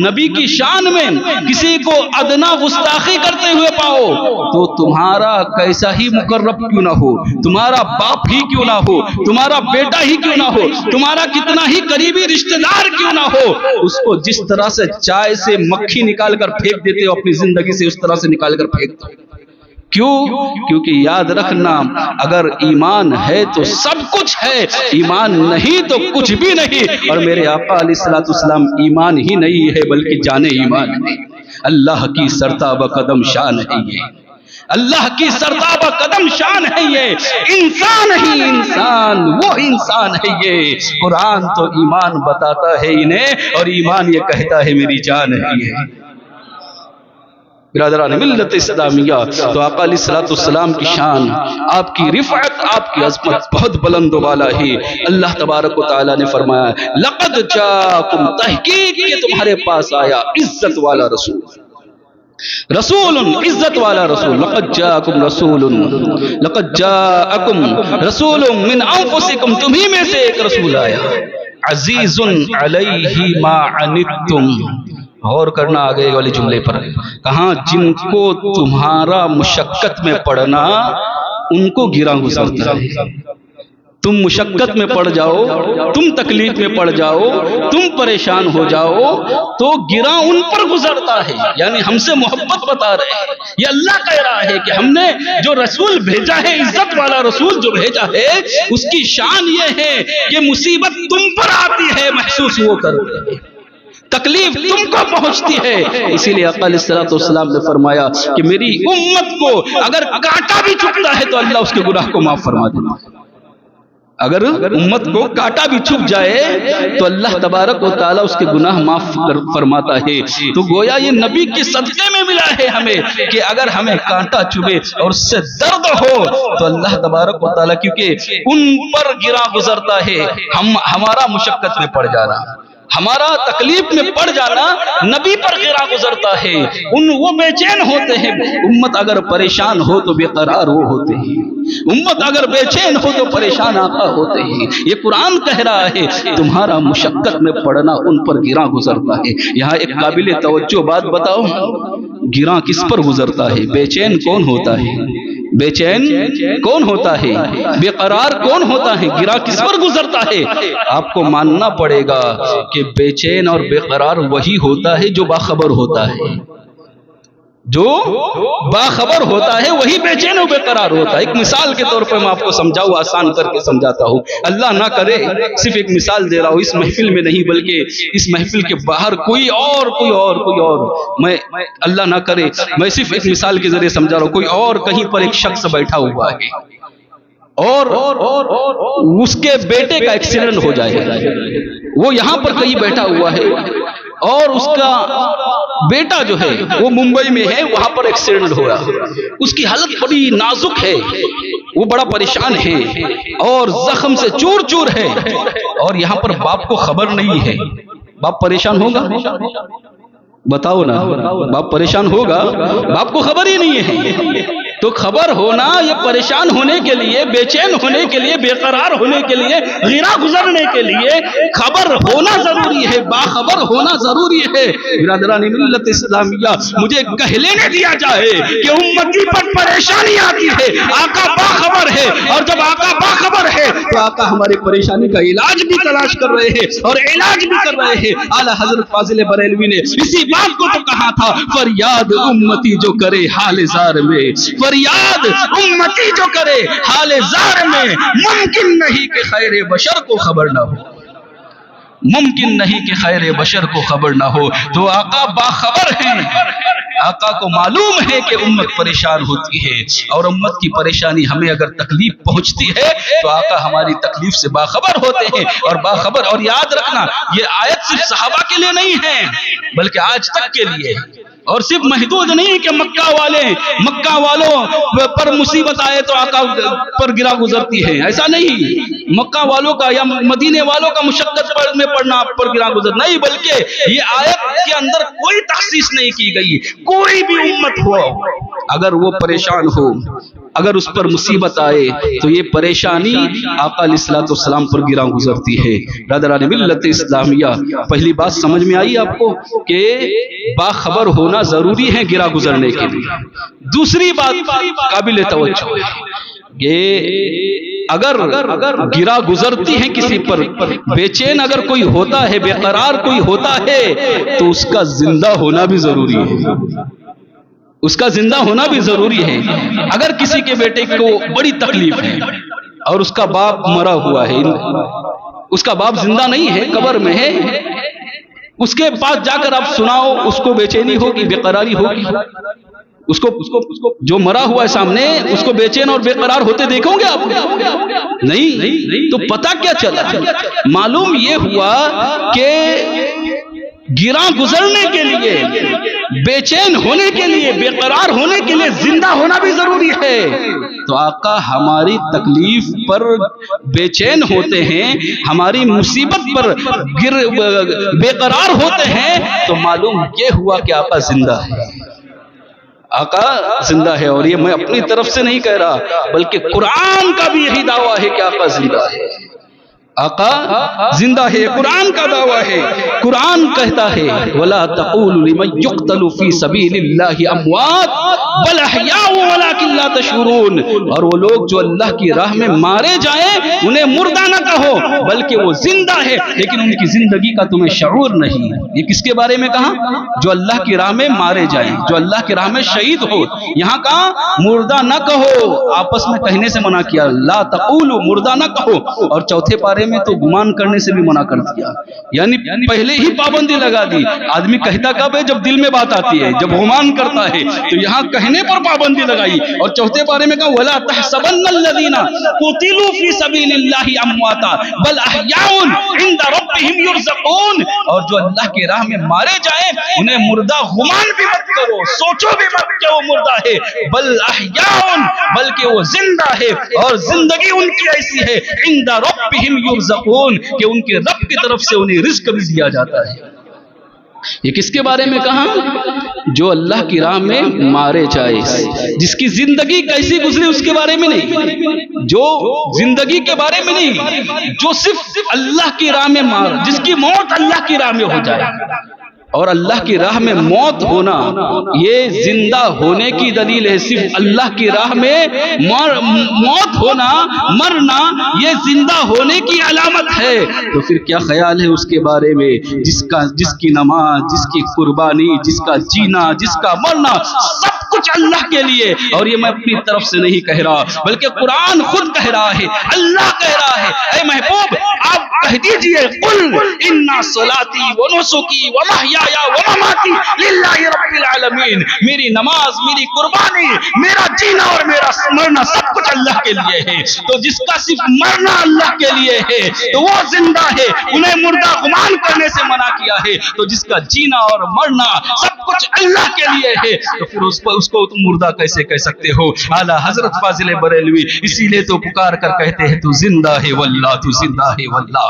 نبی کی شان میں کسی کو ادنا گستاخی کرتے ہوئے پاؤ تو تمہارا کیسا ہی مقرب کیوں نہ ہو، تمہارا باپ ہی کیوں نہ ہو، تمہارا بیٹا ہی کیوں نہ ہو، تمہارا کتنا ہی قریبی رشتہ دار کیوں نہ ہو، اس کو جس طرح سے چائے سے مکھی نکال کر پھینک دیتے ہو اپنی زندگی سے، اس طرح سے نکال کر پھینک دو. کیوں؟ کیونکہ یاد رکھنا، اگر ایمان ہے تو سب کچھ ہے، ایمان نہیں تو کچھ بھی نہیں. اور میرے آقا علیہ الصلوۃ والسلام ایمان ہی نہیں ہے بلکہ جان ایمان ہے. اللہ کی سرتابہ قدم شان ہے یہ، اللہ کی سرتابہ قدم شان ہے یہ. انسان ہی انسان، وہ انسان ہے یہ. قرآن تو ایمان بتاتا ہے انہیں، اور ایمان یہ کہتا ہے میری جان ہے یہ. برادران ملت اسلامیہ، تو آقا علیہ الصلوۃ والسلام کی شان، آپ کی رفعت، آپ کی عظمت بہت بلند و بالا ہے. اللہ تبارک و تعالیٰ نے فرمایا لقد جاءکم، تحقیق کہ تمہارے پاس آیا عزت والا رسول، رسول عزت والا رسول. لقد جاءکم رسول، لقد جاءکم رسول من انفسکم، تمہیں میں سے ایک رسول آیا. عزیز علیہ ما عنتم، غور کرنا آگے والے جملے پر. کہاں جن کو تمہارا مشقت میں پڑنا ان کو گراں گزرتا ہے. تم مشقت میں پڑ جاؤ، تم تکلیف میں پڑ جاؤ، تم پریشان ہو جاؤ تو گراں ان پر گزرتا ہے. یعنی ہم سے محبت بتا رہے ہیں، یہ اللہ کہہ رہا ہے کہ ہم نے جو رسول بھیجا ہے، عزت والا رسول جو بھیجا ہے، اس کی شان یہ ہے کہ مصیبت تم پر آتی ہے محسوس وہ کرتے ہیں، تکلیف تم کو پہنچتی ہے. اسی لیے آقا علیہ الصلوۃ والسلام نے فرمایا کہ میری امت کو اگر کانٹا بھی چبھتا ہے تو اللہ اس کے گناہ کو معاف فرما دیتا ہے. اگر امت کو کانٹا بھی چھپ جائے تو اللہ تبارک و تعالیٰ اس کے گناہ معاف فرماتا ہے. تو گویا یہ نبی کے صدقے میں ملا ہے ہمیں کہ اگر ہمیں کانٹا چبھے اور اس سے درد ہو تو اللہ تبارک و تعالیٰ، کیونکہ ان پر گراں گزرتا ہے، ہمارا مشقت میں پڑ جانا، ہمارا تکلیف میں پڑ جانا نبی پر گراں گزرتا ہے. وہ بے چین ہوتے ہیں. امت اگر پریشان ہو تو بے قرار وہ ہوتے ہیں، امت اگر بے چین ہو تو پریشان آقا ہوتے ہیں. یہ قرآن کہہ رہا ہے تمہارا مشقت میں پڑنا ان پر گراں گزرتا ہے. یہاں ایک قابل توجہ بات بتاؤ، گراں کس پر گزرتا ہے؟ بے چین کون ہوتا ہے؟ بے چین کون ہوتا ہے؟ بے قرار کون ہوتا ہے؟ گراں کس پر گزرتا ہے؟ آپ کو ماننا پڑے گا کہ بے چین اور بے قرار وہی ہوتا ہے جو باخبر ہوتا ہے. جو باخبر ہوتا ہے وہی بے چین و بے قرار ہوتا ہے. ایک مثال کے طور پر میں آپ کو سمجھاؤں، آسان کر کے سمجھاتا ہوں. اللہ نہ کرے، صرف ایک مثال دے رہا ہوں، اس محفل میں نہیں بلکہ اس محفل کے باہر کوئی اور میں اللہ نہ کرے، میں صرف ایک مثال کے ذریعے سمجھا رہا ہوں. کوئی اور کہیں پر ایک شخص بیٹھا ہوا ہے اور اس کے بیٹے کا ایکسیڈنٹ ہو جائے گا. وہ یہاں پر کہیں بیٹھا ہوا ہے اور اس کا بیٹا جو ہے وہ ممبئی میں ہے، وہاں پر ایکسیڈنٹ ہوا. اس کی حالت بڑی نازک ہے، وہ بڑا پریشان ہے اور زخم سے چور چور ہے، اور یہاں پر باپ کو خبر نہیں ہے. باپ پریشان ہوگا؟ بتاؤ نا، باپ پریشان ہوگا؟ باپ کو خبر ہی نہیں ہے. تو خبر ہونا، یہ پریشان ہونے کے لیے، بے چین ہونے کے لیے، بے قرار ہونے کے لیے، غیرہ گزرنے کے لیے خبر ہونا ضروری ہے، باخبر ہونا ضروری ہے. برادران ملت اسلامیہ، مجھے کہہ لینے دیا جائے کہ امتی پر پریشانی آتی ہے، آقا باخبر ہے، اور جب آقا باخبر ہے تو آقا ہماری پریشانی کا علاج بھی تلاش کر رہے ہیں اور علاج بھی کر رہے ہیں۔ اعلیٰ حضرت فاضل بریلوی نے اسی بات کو تو کہا تھا، فریاد امتی جو کرے حال زار میں، فریاد امتی جو کرے حال زار میں، ممکن نہیں کہ خیر بشر کو خبر نہ ہو، ممکن نہیں کہ خیر بشر کو خبر نہ ہو۔ تو آقا باخبر ہیں، آقا کو معلوم ہے کہ امت پریشان ہوتی ہے، اور امت کی پریشانی ہمیں اگر تکلیف پہنچتی ہے تو آقا ہماری تکلیف سے باخبر ہوتے ہیں، اور باخبر، اور یاد رکھنا یہ آیت صرف صحابہ کے لیے نہیں ہے بلکہ آج تک کے لیے، اور صرف محدود نہیں کہ مکہ والوں پر مصیبت آئے تو آقا پر گرا گزرتی ہے، ایسا نہیں۔ مکہ والوں کا یا مدینے والوں کا مشقت میں پڑنا پر گرا گزر نہیں، بلکہ یہ آیت کے اندر کوئی تخصیص نہیں کی گئی، کوئی بھی امت ہو اگر وہ پریشان ہو، اگر اس پر مصیبت آئے تو یہ پریشانی آقا علیہ الصلوۃ والسلام پر گرا گزرتی ہے۔ برادران ملت اسلامیہ، پہلی بات سمجھ میں آئی آپ کو کہ باخبر ہونا ضروری ہے گرا گزرنے کے لیے۔ دوسری بات قابل توجہ ہے کہ اگر گرا گزرتی ہے کسی پر، بے چین اگر کوئی ہوتا ہے، بے قرار کوئی ہوتا ہے، تو اس کا زندہ ہونا بھی ضروری ہے، اس کا زندہ ہونا بھی ضروری ہے۔ اگر کسی کے بیٹے کو بڑی تکلیف ہے اور اس کا باپ مرا ہوا ہے، اس کا باپ زندہ نہیں ہے، قبر میں ہے، اس کے پاس جا کر آپ سناؤ، اس کو بے چینی ہوگی، بے قراری ہوگی، اس کو جو مرا ہوا ہے سامنے، اس کو بے چین اور بے قرار ہوتے دیکھو گے آپ؟ نہیں۔ تو پتہ کیا چلا؟ معلوم یہ ہوا کہ گرا گزرنے کے لیے، بے چین ہونے کے لیے، بے قرار ہونے کے لیے زندہ ہونا بھی ضروری ہے۔ تو آقا ہماری تکلیف پر بے چین ہوتے ہیں، ہماری مصیبت پر بے قرار ہوتے ہیں، تو معلوم یہ ہوا کہ آقا زندہ ہے، آقا زندہ ہے۔ اور یہ میں اپنی طرف سے نہیں کہہ رہا بلکہ قرآن کا بھی یہی دعویٰ ہے کہ آقا زندہ ہے، آقا زندہ ہے، قرآن کا دعویٰ ہے۔ قرآن کہتا ہے وَلَا تَقُولُوا لِمَن يُقْتَلُ فِي سَبِيلِ اللَّهِ أَمْوَاتٌ بَلْ أَحْيَاءٌ وَلَٰكِن لَّا تَشْعُرُونَ۔ اور وہ لوگ جو اللہ کی راہ میں مارے جائیں انہیں مردہ نہ کہو بلکہ وہ زندہ ہے، لیکن ان کی زندگی کا تمہیں شعور نہیں۔ یہ کس کے بارے میں کہا؟ جو اللہ کی راہ میں مارے جائیں، جو اللہ کی راہ میں شہید ہو۔ یہاں کہا مردہ نہ کہو، آپس میں کہنے سے منع کیا، لا تقولوا، مردہ نہ کہو۔ اور چوتھے پارے میں تو گمان کرنے سے بھی منع کر دیا، یعنی پہلے ہی پابندی لگا دی۔ آدمی کہتا کب ہے؟ جب دل میں بات آتی ہے، جب گمان کرتا ہے، تو یہاں کہنے پر پابندی لگائی۔ اور چوتھے پارے میں کہا وَلَا تَحْسَبَنَّ الَّذِينَ قُتِلُوا فِي سَبِيلِ اللَّهِ أَمْوَاتًا بَلْ أَحْيَاءٌ عِندَ رَبِّهِمْ يُرْزَقُونَ۔ اور جو اللہ کی راہ میں مارے جائیں انہیں مردہ گمان بھی مت کرو، سوچو بھی مت کہ وہ مردہ ہے، بل احیاء، بلکہ وہ زندہ ہے، اور زندگی ان کی ایسی ہے عند ربهم یرزقون کہ ان کے رب کی طرف سے انہیں رزق بھی دیا جاتا ہے۔ یہ کس کے بارے میں کہا؟ جو اللہ کی راہ میں مارے جائے، جس کی زندگی کیسی گزری اس کے بارے میں نہیں، جو زندگی کے بارے میں نہیں، جو صرف اللہ کی راہ میں جس کی موت اللہ کی راہ میں ہو جائے۔ اور اللہ کی راہ میں موت ہونا یہ زندہ ہونے کی دلیل ہے، صرف اللہ کی راہ میں موت ہونا، مرنا، یہ زندہ ہونے کی علامت ہے۔ تو پھر کیا خیال ہے اس کے بارے میں جس کی نماز، جس کی قربانی، جس کا جینا، جس کا مرنا سب کچھ اللہ کے لیے۔ اور یہ میں اپنی طرف سے نہیں کہہ رہا بلکہ قرآن خود کہہ رہا ہے، اللہ کہہ رہا ہے۔ اے محبوب آپ کہہ دیجئے قل ان صلاتی و نسکی و محیایا و مماتی للہ رب العالمین، میری نماز، میری قربانی، میرا جینا اور میرا مرنا سب کچھ اللہ کے لیے ہے۔ تو جس کا صرف مرنا اللہ کے لیے ہے تو وہ زندہ ہے، انہیں مردہ گمان کرنے سے منع کیا ہے۔ تو جس کا جینا اور مرنا سب کچھ اللہ کے لیے ہے تو پھر اس کو تم مردہ کیسے کہہ سکتے ہو؟ اعلیٰ حضرت فاضل بریلوی اسی لیے تو پکار کر کہتے ہیں تو زندہ ہے واللہ، تو زندہ ہے واللہ،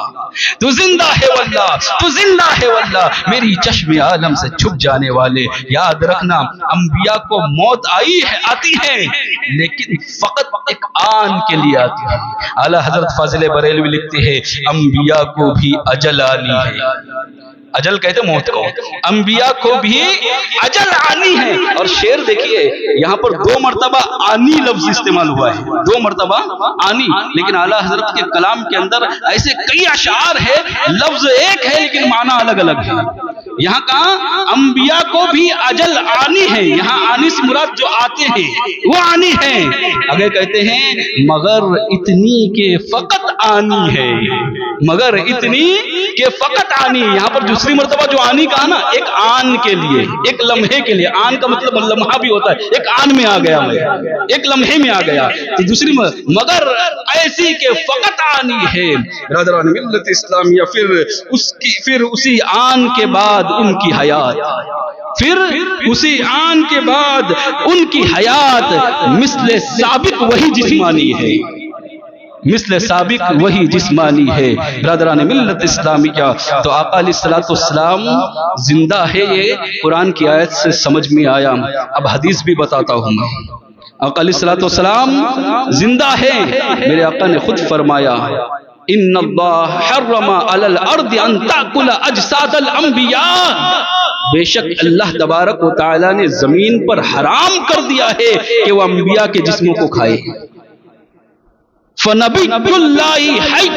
تو زندہ ہے واللہ، تو زندہ ہے واللہ۔ میری چشم عالم سے چھپ جانے والے، یاد رکھنا انبیاء کو موت آتی ہے لیکن فقط ایک آن کے لیے آتی ہے۔ اعلیٰ حضرت فاضل بریلوی لکھتے ہیں انبیاء کو بھی اجل آنی ہے، اجل کہتے موت کو، انبیاء کو بھی اجل آنی ہے. اور شعر دیکھیے یہاں پر 2 مرتبہ آنی لفظ استعمال ہوا ہے، 2 مرتبہ آنی. لیکن اعلیٰ حضرت کے کلام کے اندر ایسے کئی اشعار ہے، لفظ ایک ہے لیکن معنی الگ الگ ہے. یہاں کہاں انبیاء کو بھی اجل آنی ہے، یہاں آنی سے مراد جو آتے ہیں وہ آنی ہے. اگر کہتے ہیں مگر اتنی کہ فقط آنی ہے، مگر اتنی کہ فقط آنی. یہاں پر دوسری مرتبہ جو آنی کہا نا، ایک آن کے لیے، ایک لمحے کے لیے. آن کا مطلب لمحہ بھی ہوتا ہے، ایک آن میں آ گیا، میں ایک لمحے میں آ گیا. تو دوسری مگر ایسی کہ فقط آنی ہے. برادران ملت اسلامیہ، پھر اسی آن کے بعد ان کی حیات، پھر اسی آن کے بعد ان کی حیات مثل سابق وہی جسمانی ہے، مثل سابق وہی جسمانی ہے. برادران ملت اسلامیہ، تو آقا علیہ الصلوۃ والسلام زندہ ہے، یہ قرآن کی آیت سے سمجھ میں آیا. اب حدیث بھی بتاتا ہوں میں. آقا علیہ الصلوۃ والسلام زندہ ہے. میرے آقا نے خود فرمایا ان اللہ حرم علی الارض ان تاکل اجساد الانبیاء، بے شک اللہ تبارک و تعالی نے زمین پر حرام کر دیا ہے کہ وہ انبیاء کے جسموں کو کھائے. فنبی اللہ حی،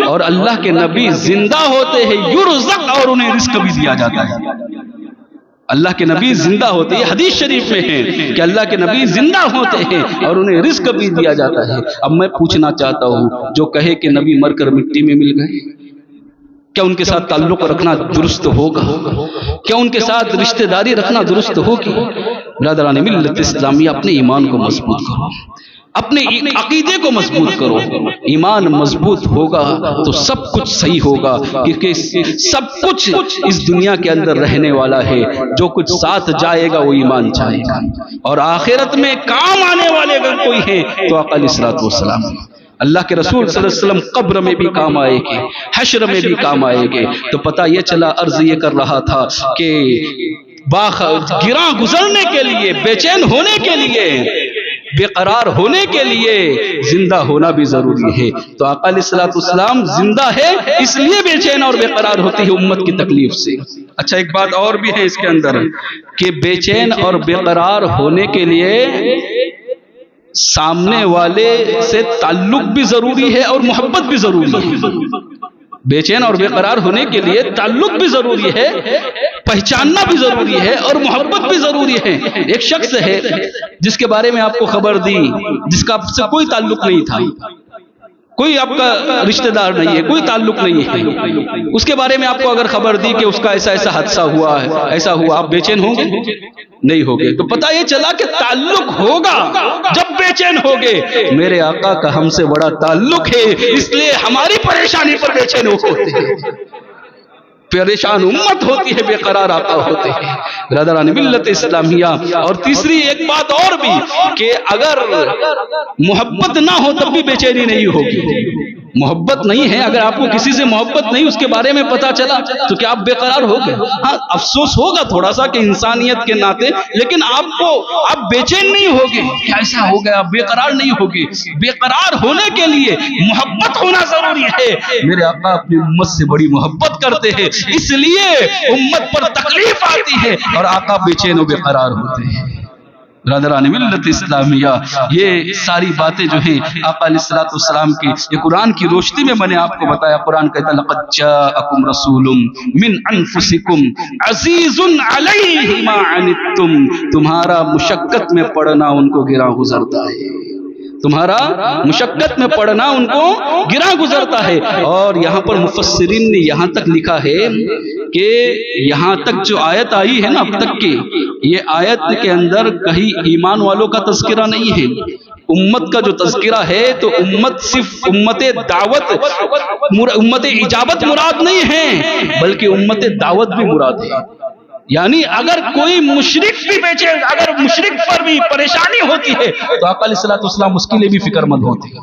اور اللہ کے نبی زندہ ہوتے ہیں، یرزق، اور انہیں رزق بھی دیا جاتا ہے. اللہ کے نبی زندہ ہوتے ہیں، حدیث شریف میں ہے کہ اللہ کے نبی زندہ ہوتے ہیں اور انہیں رزق بھی دیا جاتا ہے. اب میں پوچھنا چاہتا ہوں، جو کہے کہ نبی مر کر مٹی میں مل گئے، کیا ان کے ساتھ تعلق رکھنا درست ہوگا؟ کیا ان کے ساتھ رشتہ داری رکھنا درست ہوگی؟ برادران ملت اسلامیہ، اپنے ایمان کو مضبوط کرو، اپنے عقیدے کو مضبوط کرو. ایمان مضبوط ہوگا تو سب کچھ صحیح ہوگا، کیونکہ سب کچھ اس دنیا کے اندر رہنے والا ہے. جو کچھ ساتھ جائے گا وہ ایمان جائے گا، اور آخرت میں کام آنے والے اگر کوئی ہے تو آقا علیہ الصلوۃ والسلام. اللہ کے رسول صلی اللہ علیہ وسلم قبر میں بھی کام آئے گے، حشر میں بھی کام آئے گے. تو پتہ یہ چلا، عرض یہ کر رہا تھا کہ گراں گزرنے کے لیے، بے چین ہونے کے لیے، بے قرار ہونے کے لیے زندہ ہونا بھی ضروری ہے. تو آقا علیہ الصلوۃ والسلام زندہ ہے، اس لیے بے چین اور بے قرار ہوتی ہے امت کی تکلیف سے. اچھا، ایک بات اور بھی ہے اس کے اندر کہ بے چین اور بے قرار ہونے کے لیے سامنے والے سے تعلق بھی ضروری ہے اور محبت بھی ضروری ہے. بے چین اور بے قرار ہونے کے لیے تعلق بھی ضروری ہے، پہچاننا بھی ضروری ہے، اور محبت بھی ضروری ہے. ایک شخص ہے جس کے بارے میں آپ کو خبر دی، جس کا آپ سے کوئی تعلق نہیں تھا، کوئی آپ کا رشتہ دار نہیں ہے، کوئی تعلق نہیں ہے. اس کے بارے میں آپ کو اگر خبر دی کہ اس کا ایسا ایسا حادثہ ہوا ہے، ایسا ہوا، آپ بے چین ہوں گے؟ نہیں ہوگے. تو پتہ یہ چلا کہ تعلق ہوگا جب بے چین ہوگے. میرے آقا کا ہم سے بڑا تعلق ہے، اس لیے ہماری پریشانی پر بے چین ہوتے ہیں. پریشان امت ہوتی ہے، بے قرار آقا ہوتے ہیں. برادران ملت اسلامیہ، اور تیسری ایک بات اور بھی کہ اگر محبت نہ ہو تب بھی بے چینی نہیں ہوگی. محبت نہیں ہے، اگر آپ کو کسی سے محبت نہیں، اس کے بارے میں پتا چلا تو کیا آپ بے قرار ہو گئے؟ ہاں، افسوس ہوگا تھوڑا سا کہ انسانیت کے ناطے، لیکن آپ بے چین نہیں ہوگے کہ ایسا ہو گیا، بے قرار نہیں ہوگے. بے قرار ہونے کے لیے محبت ہونا ضروری ہے. میرے آقا اپنی امت سے بڑی محبت کرتے ہیں، اس لیے امت پر تکلیف آتی ہے اور آقا بے چین و بے قرار ہوتے ہیں. برادران ملت اسلامیہ، یہ ساری باتیں جو ہیں آقا علیہ الصلوۃ والسلام کی، یہ قرآن کی روشنی میں میں نے آپ کو بتایا. قرآن کہتا ہے لقد جاءکم رسول من انفسکم عزیز علیہ ما عنتم، تمہارا مشقت میں پڑنا ان کو گراں گزرتا ہے، تمہارا مشقت میں پڑنا ان کو گراں گزرتا ہے. اور یہاں پر مفسرین نے یہاں تک لکھا ہے کہ یہاں تک جو آیت آئی ہے نا اب تک کی، یہ آیت کے اندر کہیں ایمان والوں کا تذکرہ نہیں ہے، امت کا جو تذکرہ ہے. تو امت صرف امت دعوت، امت اجابت مراد نہیں ہے، بلکہ امت دعوت بھی مراد ہے. یعنی اگر کوئی مشرک بھی بیچے، اگر مشرک پر بھی پریشانی ہوتی ہے تو آقا علیہ الصلوۃ والسلام اس کے لیے بھی فکر مند ہوتے ہیں.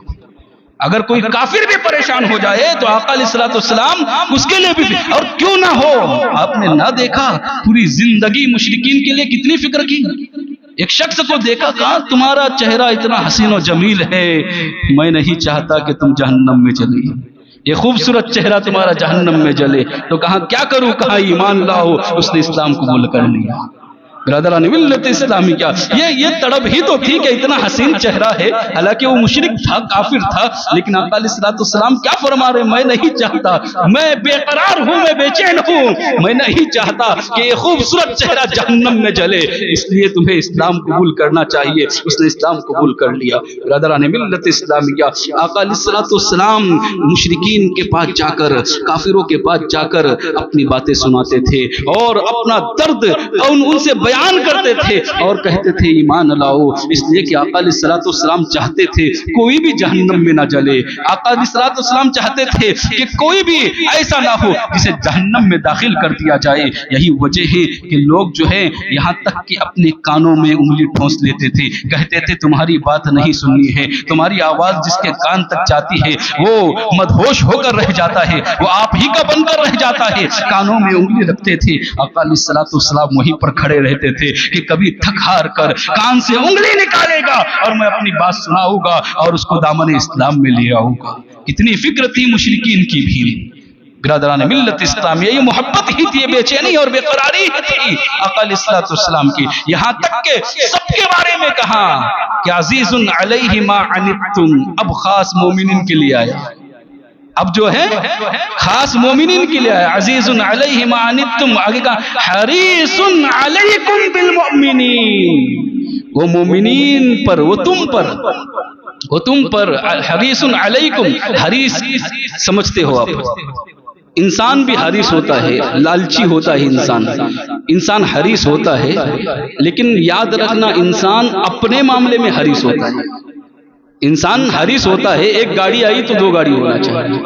اگر کوئی کافر بھی پریشان ہو جائے تو آقا علیہ الصلوۃ والسلام اس کے لیے بھی اور کیوں نہ ہو. آپ نے نہ دیکھا پوری زندگی مشرکین کے لیے کتنی فکر کی. ایک شخص کو دیکھا، کہا تمہارا چہرہ اتنا حسین و جمیل ہے، میں نہیں چاہتا کہ تم جہنم میں چلے. یہ خوبصورت چہرہ تمہارا جہنم میں جلے، تو کہاں کیا کروں، کہاں ایمان لاؤ، اس نے اسلام قبول کر لیا۔ برادران ملت اسلامی، کیا یہ تڑپ ہی تو تھی کہ اتنا حسین چہرہ ہے، حالانکہ وہ مشرک تھا، کافر تھا، لیکن آقا علیہ السلام کیا فرما رہے، میں نہیں چاہتا، میں بے قرار ہوں، میں بے چین ہوں، میں نہیں چاہتا کہ یہ خوبصورت چہرہ جہنم میں جلے، اس لیے تمہیں اسلام قبول کرنا چاہیے۔ اس نے اسلام قبول کر لیا۔ برادران ملت اسلامیہ، آقا علیہ السلام مشرکین کے پاس جا کر، کافروں کے پاس جا کر اپنی باتیں سناتے تھے اور اپنا درد ان سے بیان کرتے تھے اور کہتے تھے ایمان لاؤ، اس لیے کہ آقا علیہ السلام چاہتے تھے کوئی بھی جہنم میں نہ جلے۔ آقا علیہ السلام چاہتے تھے کہ کوئی بھی ایسا نہ ہو جسے جہنم میں داخل کر دیا جائے۔ یہی وجہ ہے کہ لوگ جو ہے یہاں تک کہ اپنے کانوں میں انگلی ٹھونس لیتے تھے، کہتے تھے تمہاری بات نہیں سننی ہے، تمہاری آواز جس کے کان تک جاتی ہے وہ مدہوش ہو کر رہ جاتا ہے، وہ آپ ہی کا بن کر رہ جاتا ہے۔ کانوں میں انگلی رکھتے تھے۔ آقا علیہ السلام وہیں پر کھڑے رہتے تھے کہ کبھی تھک ہار کر کان سے انگلی نکالے گا اور میں اپنی بات سناؤں گا اور اس کو دامن اسلام میں لے آؤں گا۔ کتنی فکر تھی مشرکین کی بھی۔ برادران ملت اسلامیہ، یہ محبت ہی تھی، بے چینی اور بے قراری ہی تھی آقا علیہ السلام کی۔ یہاں تک کہ سب کے بارے میں کہا کہ عزیز علیہ ما عنتم، اب خاص مومنین کے لیے آیا، اب جو ہے خاص مومنین کے لیے آیا۔ عزیز علیہ ما عنتم، آگے کہا حریص علیکم بالمؤمنین، وہ مومنین پر، وہ تم پر حریص علیکم۔ حریص سمجھتے ہو آپ، انسان بھی حریص ہوتا ہے، لالچی ہوتا ہے انسان حریص ہوتا ہے، لیکن یاد رکھنا انسان اپنے معاملے میں حریص ہوتا ہے۔ انسان حریص ہوتا ہے، ایک گاڑی آئی تو 2 گاڑی ہونا چاہیے،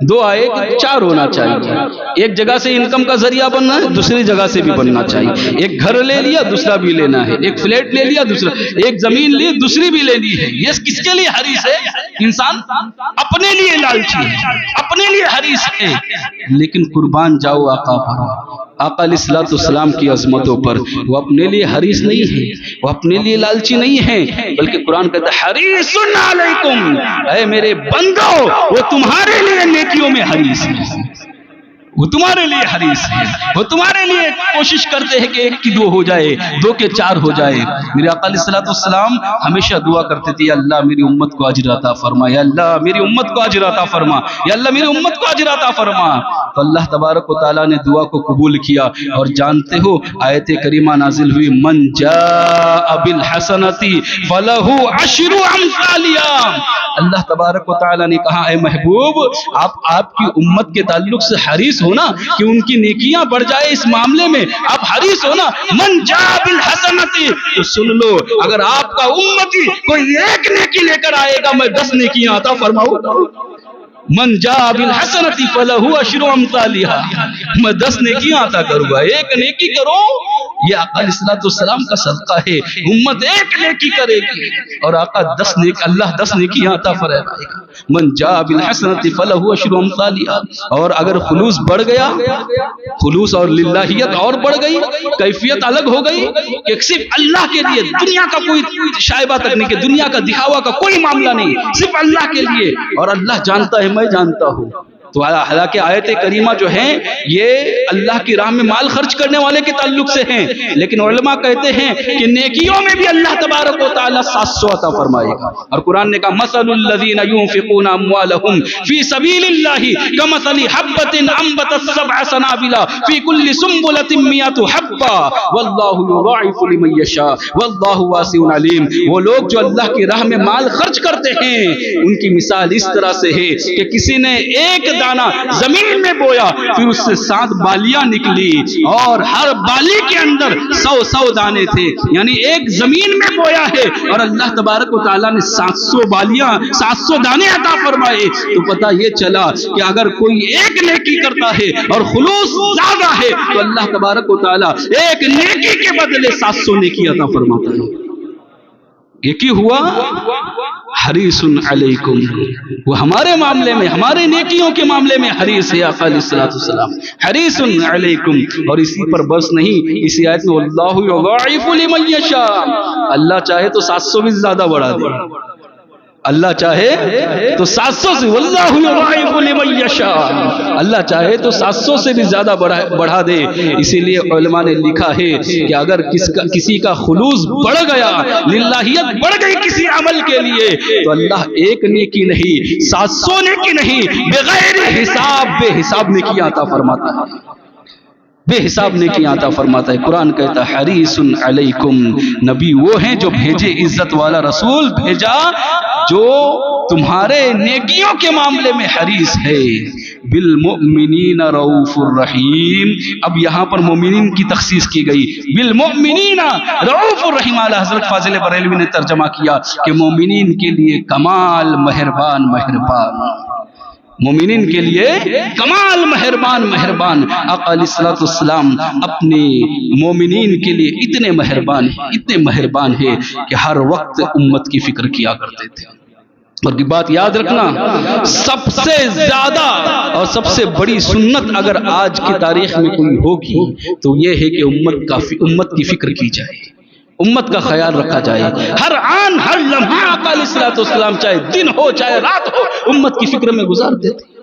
2 آئے تو 4 ہونا چاہیے، ایک جگہ سے انکم کا ذریعہ بننا ہے، دوسری جگہ سے بھی بننا چاہیے، ایک گھر لے لیا دوسرا بھی لینا ہے، ایک فلیٹ لے لیا دوسرا، ایک زمین لی دوسری بھی لینی ہے۔ یہ کس کے لیے حریص ہے؟ انسان اپنے لیے لالچی ہے، اپنے لیے حریص ہے، لیکن قربان جاؤ آقا پر، آقا علیہ السلام کی عظمتوں پر، وہ اپنے لیے حریص نہیں ہے، وہ اپنے لیے لالچی نہیں ہے، بلکہ قرآن کہتا ہے حریص علیکم، اے میرے بندو وہ تمہارے لیے نیکیوں میں حریص ہے، وہ تمہارے لیے حریص ہے، وہ تمہارے لیے کوشش کرتے ہیں کہ 1 کی 2 ہو جائے، 2 کے 4 ہو جائے۔ میرے آقا علیہ السلام ہمیشہ دعا کرتے تھے، یا اللہ میری امت کو اجر عطا فرما، یا اللہ میری امت کو اجر عطا فرما، یا اللہ میری امت کو اجر عطا فرما۔ تو اللہ تبارک و تعالیٰ نے دعا کو قبول کیا، اور جانتے ہو آیت کریمہ نازل ہوئی، من جاء بالحسنۃ فلہ 10 امثالہا۔ اللہ تبارک و تعالیٰ نے کہا اے محبوب، آپ کی امت کے تعلق سے حریص ہونا کہ ان کی نیکیاں بڑھ جائے، اس معاملے میں آپ حریص ہونا۔ من جاء بالحسنۃ، تو سن لو اگر آپ کا امتی کوئی 1 نیکی لے کر آئے گا میں 10 نیکیاں عطا فرماؤں گا۔ من جاء بالحسنۃ فلہ 10 امثالہا، میں 10 نیکیاں عطا کروں گا، 1 نیکی کرو، یہ آقا علیہ السلام کا صدقہ ہے۔ امت 1 نیکی کرے گی اور آقا 10 نیکی، اللہ 10 نیکیاں عطا فرمائے گا۔ من جاء بالحسنۃ فلہ 10 امثالہا۔ اور اگر خلوص بڑھ گیا، خلوص اور للہیت اور بڑھ گئی، کیفیت الگ ہو گئی کہ صرف اللہ کے لیے، دنیا کا کوئی شائبہ تک نہیں، کہ دنیا کا دکھاوا کا کوئی معاملہ نہیں، صرف اللہ کے لیے، اور اللہ جانتا ہے میں جانتا ہوں۔ تو حالانکہ آیت کریمہ جو ہیں یہ اللہ کی راہ میں مال خرچ کرنے والے کے تعلق سے ہیں، لیکن علماء کہتے ہیں کہ نیکیوں میں بھی اللہ تبارک و تعالیٰ 700 عطا فرمائے گا۔ اور قرآن نے کہا مثل الذین ينفقون اموالهم فی سبیل اللہ کمثل حبۃ انبتت 7 سنابل فی کل سنبلۃ 100 حبہ واللہ یضاعف لمن یشاء واللہ واسع علیم۔ وہ لوگ جو اللہ کی راہ میں مال خرچ کرتے ہیں ان کی مثال اس طرح سے ہے کہ کسی نے ایک دانہ زمین میں بویا، پھر اس سے 7 بالیاں نکلی اور ہر بالی کے اندر 100 دانے تھے، یعنی ایک زمین میں بویا ہے اور اللہ تبارک و تعالیٰ نے 700 بالیاں، 700 دانے عطا فرمائے۔ تو پتہ یہ چلا کہ اگر کوئی 1 نیکی کرتا ہے اور خلوص زیادہ ہے تو اللہ تبارک و تعالیٰ 1 نیکی کے بدلے 700 نیکی عطا فرماتا ہے۔ یہ کی ہوا حریص علیکم، وہ ہمارے معاملے میں، ہمارے نیکیوں کے معاملے میں حریص ہے آقا علیہ السلام، حریص علیکم۔ اور اسی پر بس نہیں، اسی آیت میں اللہ یضاعف لمن یشاء، اللہ چاہے تو 700 بھی زیادہ بڑھا دے، اللہ چاہے تو 700 سے واللہ یضاعف لمن یشاء، اللہ چاہے تو 700 سے بھی زیادہ بڑھا دے۔ اسی لیے علماء نے لکھا ہے کہ اگر کسی کا خلوص بڑھ گیا، للہیت بڑھ گئی کسی عمل کے لیے، تو اللہ ایک نیکی نہیں 700 نیکی نہیں، بغیر حساب بے حساب نیکی عطا فرماتا ہے، بے حساب نیکی عطا فرماتا ہے۔ قرآن کہتا ہے حریص علیکم، نبی وہ ہیں جو بھیجے، عزت والا رسول بھیجا جو تمہارے نیکیوں کے معاملے میں حریص ہے۔ بالمؤمنین رؤوف الرحیم، اب یہاں پر مومنین کی تخصیص کی گئی، بالمؤمنین رؤوف الرحیم۔ اعلیٰ حضرت فاضل بریلوی نے ترجمہ کیا کہ مومنین کے لیے کمال مہربان مہربان، مومنین کے لیے کمال مہربان مہربان۔ آقا علیہ الصلوۃ والسلام اپنے مومنین کے لیے اتنے مہربان ہیں، اتنے مہربان ہیں کہ ہر وقت امت کی فکر کیا کرتے تھے۔ اور کی بات یاد رکھنا، سب سے زیادہ اور سب سے بڑی سنت اگر آج کی تاریخ میں کوئی ہوگی تو یہ ہے کہ امت کی فکر کی جائے، امت کا خیال رکھا جائے۔ ہر آن ہر لمحہ آقا علیہ الصلوۃ والسلام چاہے دن ہو چاہے رات ہو امت کی فکر میں گزارتے تھے۔